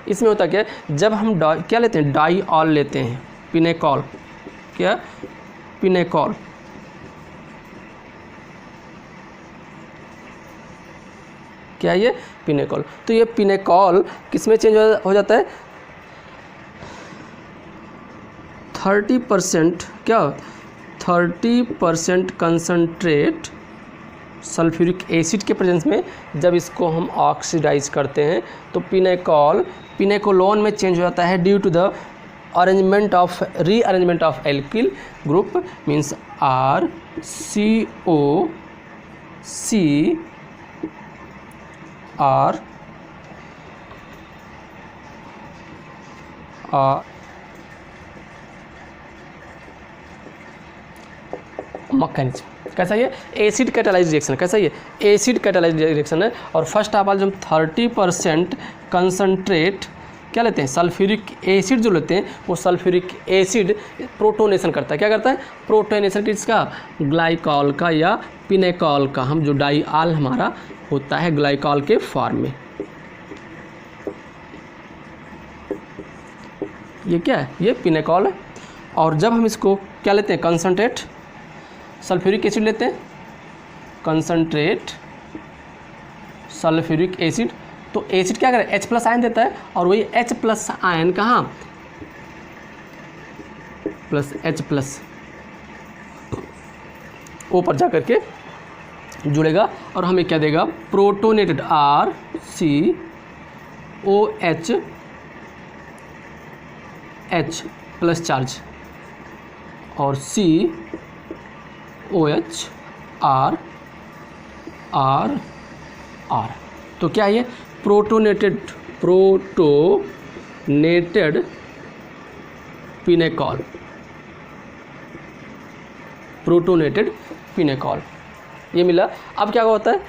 इसमें होता क्या है, जब हम क्या लेते हैं, डाईऑल लेते हैं, पिनेकोल क्या है ये? पिनेकॉल। तो ये पिनेकॉल किस में चेंज हो जाता है? 30% क्या? 30% कंसनट्रेट सल्फ्यूरिक एसिड के प्रेजेंस में जब इसको हम ऑक्सीडाइज करते हैं तो पिनेकोलोन में चेंज हो जाता है due to the rearrangement of alkyl group means RCOCR mechanism. कैसा ये? Acid catalyse reaction. कैसा ये? एसिड कैटालाइज रिएक्शन है। और फर्स्ट ऑफ ऑल जब 30% कंसनट्रेट क्या लेते हैं? सल्फ्यूरिक एसिड जो लेते हैं वो सल्फ्यूरिक एसिड प्रोटोनेशन करता है। क्या करता है? प्रोटोनेशन किसका? ग्लाइकॉल का या पिनेकॉल का। हम जो डाइऑल हमारा होता है ग्लाइकॉल के फॉर्म में। ये क्या है? ये पिनेकॉल है। और जब हम इसको क्या लेते हैं? कंसनट्रेट सल्फ्यूरिक एसिड लेते हैं, कंसनट्रेट सल्फ्यूरिक एसिड। तो एसिड क्या करे? H+ आयन देता है और वही H+ आयन कहाँ? H+ ओ पर जा करके जुड़ेगा और हमें क्या देगा? प्रोटोनेटेड RCOH H+ चार्ज और COH R। तो क्या है ये? Protonated pinacol. प्रोटोनेटेड पिनेकॉल ये मिला। अब क्या होता है?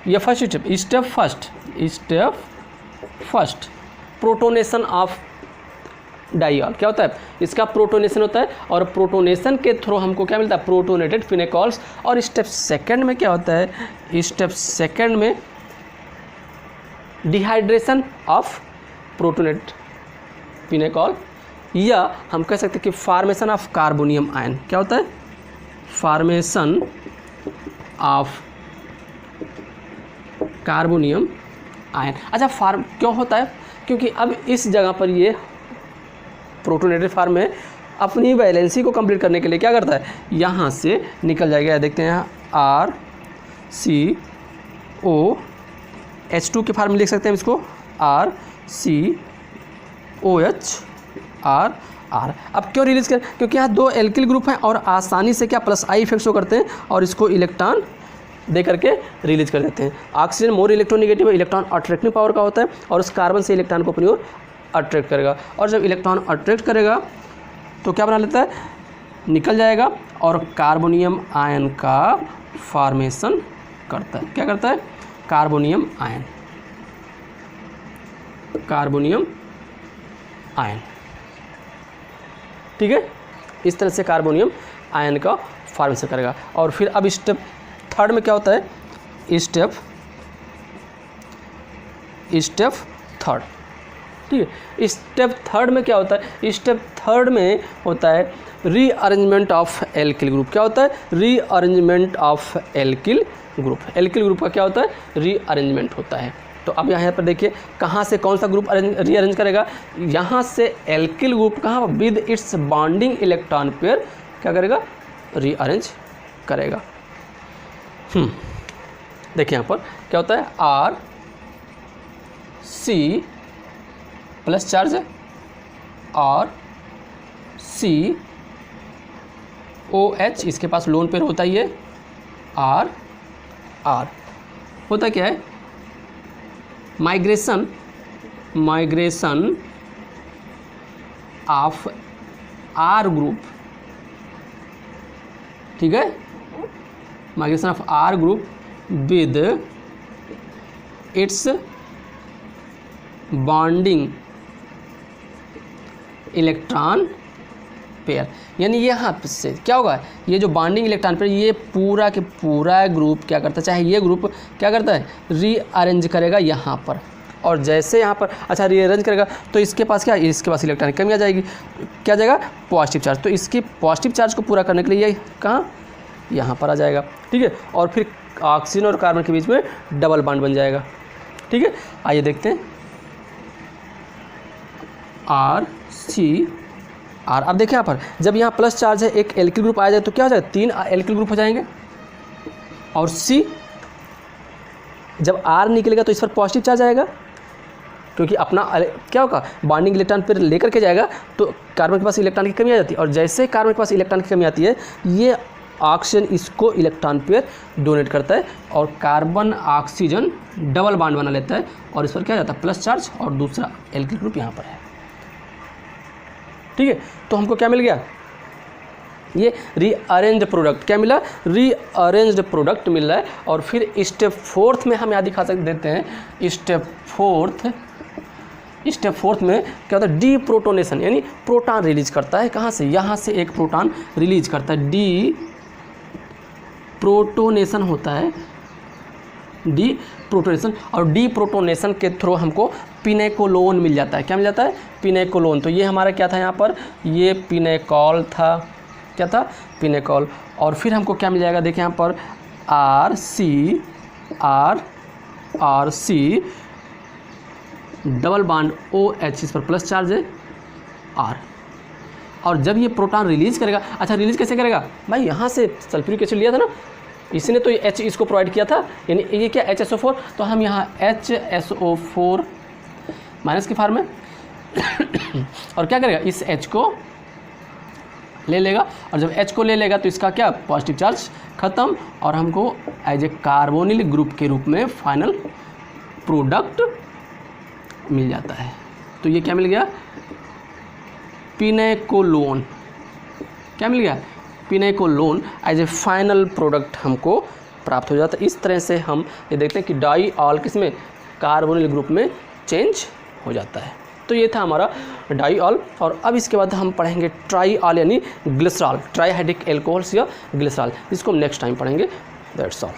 ये step first protonation of diol. क्या होता है? इसका प्रोटोनेशन होता है और प्रोटोनेशन के थ्रू हमको क्या मिलता है? प्रोटोनेटेड पिनेकॉल्स। और स्टेप सेकंड में क्या होता है? स्टेप सेकंड में डिहाइड्रेशन ऑफ प्रोटोनेटेड पिनेकॉल या हम कह सकते हैं कि फॉर्मेशन ऑफ कार्बोनियम आयन। क्या होता है? Formation of carbonium ion. अच्छा, क्यों होता है? क्योंकि अब इस जगह पर ये प्रोटोनेटेड फॉर्म में अपनी वैलेंसी को कंप्लीट करने के लिए क्या करता है? यहाँ से निकल जाएगा। देखते हैं RCOH2 के फॉर्म में लिख सकते हैं इसको RCOHR। अब क्यों रिलीज करें? क्योंकि यहाँ 2 एल्किल ग्रुप हैं और आसानी से क्या +I इफेक्ट शो करते हैं और इसको इलेक्ट्रॉन दे करके रिलीज कर देते हैं। ऑक्सीजन मोर इलेक्ट्रोनेगेटिव है, इलेक्ट्रॉन अट्रैक्टिव पावर का होता है और उस कार्बन से इलेक्ट्रॉन को अपनी ओर अट्रैक्ट करेगा। और जब इलेक्ट्रॉन अट्रैक्ट करेगा तो क्या बना लेता है? निकल जाएगा और कार्बोनियम आयन का फॉर्मेशन करता है। क्या करता है? Carbonium ion. ठीक है, इस तरह से कार्बोनियम आयन का फॉर्मेशन करेगा। और फिर अब स्टेप थर्ड में क्या होता है? Step third. ठीक है, स्टेप थर्ड में क्या होता है? स्टेप थर्ड में होता है रीअरेंजमेंट ऑफ एल्किल ग्रुप। क्या होता है? Rearrangement of alkyl group. Alkyl group का क्या होता है? रीअरेंजमेंट होता है। तो अब यहाँ पर देखिए कहाँ से कौन सा ग्रुप रीअरेंज करेगा? यहाँ से एल्किल ग्रुप कहाँ with its bonding electron pair क्या करेगा? रीअरेंज करेगा। देखिए यहाँ पर क्या होता है? RC+ चार्ज है और COH इसके पास लोन पेयर होता ही है R होता क्या है? Migration of R group. ठीक है, migration of R group with its bonding electron pair. यानी यहाँ से क्या होगा? ये जो बॉन्डिंग इलेक्ट्रॉन पेयर ये पूरा के पूरा ग्रुप क्या करता है? चाहे ये ग्रुप क्या करता है? रीअरेंज करेगा यहाँ पर। और जैसे यहाँ पर अच्छा रीअरेंज करेगा तो इसके पास क्या? इसके पास इलेक्ट्रॉन कमी आ जाएगी। क्या जाएगा? Positive charge. तो इसकी पॉजिटिव चार्ज को पूरा करने के लिए ये कहाँ? यहाँ पर आ जाएगा। ठीक है, और फिर ऑक्सीजन और कार्बन के बीच में डबल बॉन्ड बन जाएगा। ठीक है, आइए देखते हैं RCR। अब देखिए यहाँ पर जब यहाँ प्लस चार्ज है, एक एल्किल ग्रुप आ जाए तो क्या हो जाएगा, 3 एल्किल ग्रुप हो जाएंगे। और C जब R निकलेगा तो इस पर पॉजिटिव चार्ज आएगा, क्योंकि अपना क्या होगा, बॉन्डिंग इलेक्ट्रॉन पर लेकर के जाएगा तो कार्बन के पास इलेक्ट्रॉन की कमी आ जाती है। और जैसे कार्बन के पास इलेक्ट्रॉन की कमी आती है, ये ऑक्सीजन इसको इलेक्ट्रॉन पेयर डोनेट करता है और कार्बन ऑक्सीजन डबल बॉन्ड बना लेता है और इस पर क्या जाता है, प्लस चार्ज, और दूसरा एल्किल ग्रुप यहाँ पर है। ठीक है, तो हमको क्या मिल गया, ये रीअरेंज्ड प्रोडक्ट। क्या मिला, रीअरेंज्ड प्रोडक्ट मिल रहा है। और फिर स्टेप 4 में हम यहाँ दिखा सकते देते हैं, स्टेप फोर्थ में क्या होता है, डी प्रोटोनेशन, यानी प्रोटॉन रिलीज करता है। कहाँ से, यहाँ से एक प्रोटॉन रिलीज करता है, डी प्रोटोनेशन होता है, डी प्रोटोनेशन। और डी प्रोटोनेशन के थ्रू हमको पिनेकोलोन मिल जाता है। क्या मिल जाता है, पिनेकोलोन। तो ये हमारा क्या था यहाँ पर, ये पिनेकॉल था, क्या था, पिनेकॉल। और फिर हमको क्या मिल जाएगा, देखिए यहाँ पर RC डबल बॉन्ड OH, इस पर प्लस चार्ज है R। और जब ये प्रोटॉन रिलीज करेगा, अच्छा रिलीज कैसे करेगा भाई, यहाँ से सल्फ्यूरिक एसिड लिया था ना, इसी ने तो H इसको प्रोवाइड किया था, यानी ये क्या HSO4, तो हम यहाँ HSO4 माइनस के फॉर्म में और क्या करेगा, इस H को ले लेगा। और जब H को ले लेगा तो इसका क्या, पॉजिटिव चार्ज खत्म, और हमको एज ए कार्बोनिल ग्रुप के रूप में फाइनल प्रोडक्ट मिल जाता है। तो ये क्या मिल गया, पिनेकोलोन। क्या मिल गया, pinacolone as a final product हमको प्राप्त हो जाता है। इस तरह से हम ये देखते हैं कि डाईऑल किसमें, कार्बोनिल ग्रुप में चेंज हो जाता है। तो ये था हमारा डाईऑल। और अब इसके बाद हम पढ़ेंगे ट्राईऑल यानी ग्लिसरॉल, ट्राईहाइड्रिक एल्कोहल्स या ग्लिसरॉल, इसको हम नेक्स्ट टाइम पढ़ेंगे। That's all.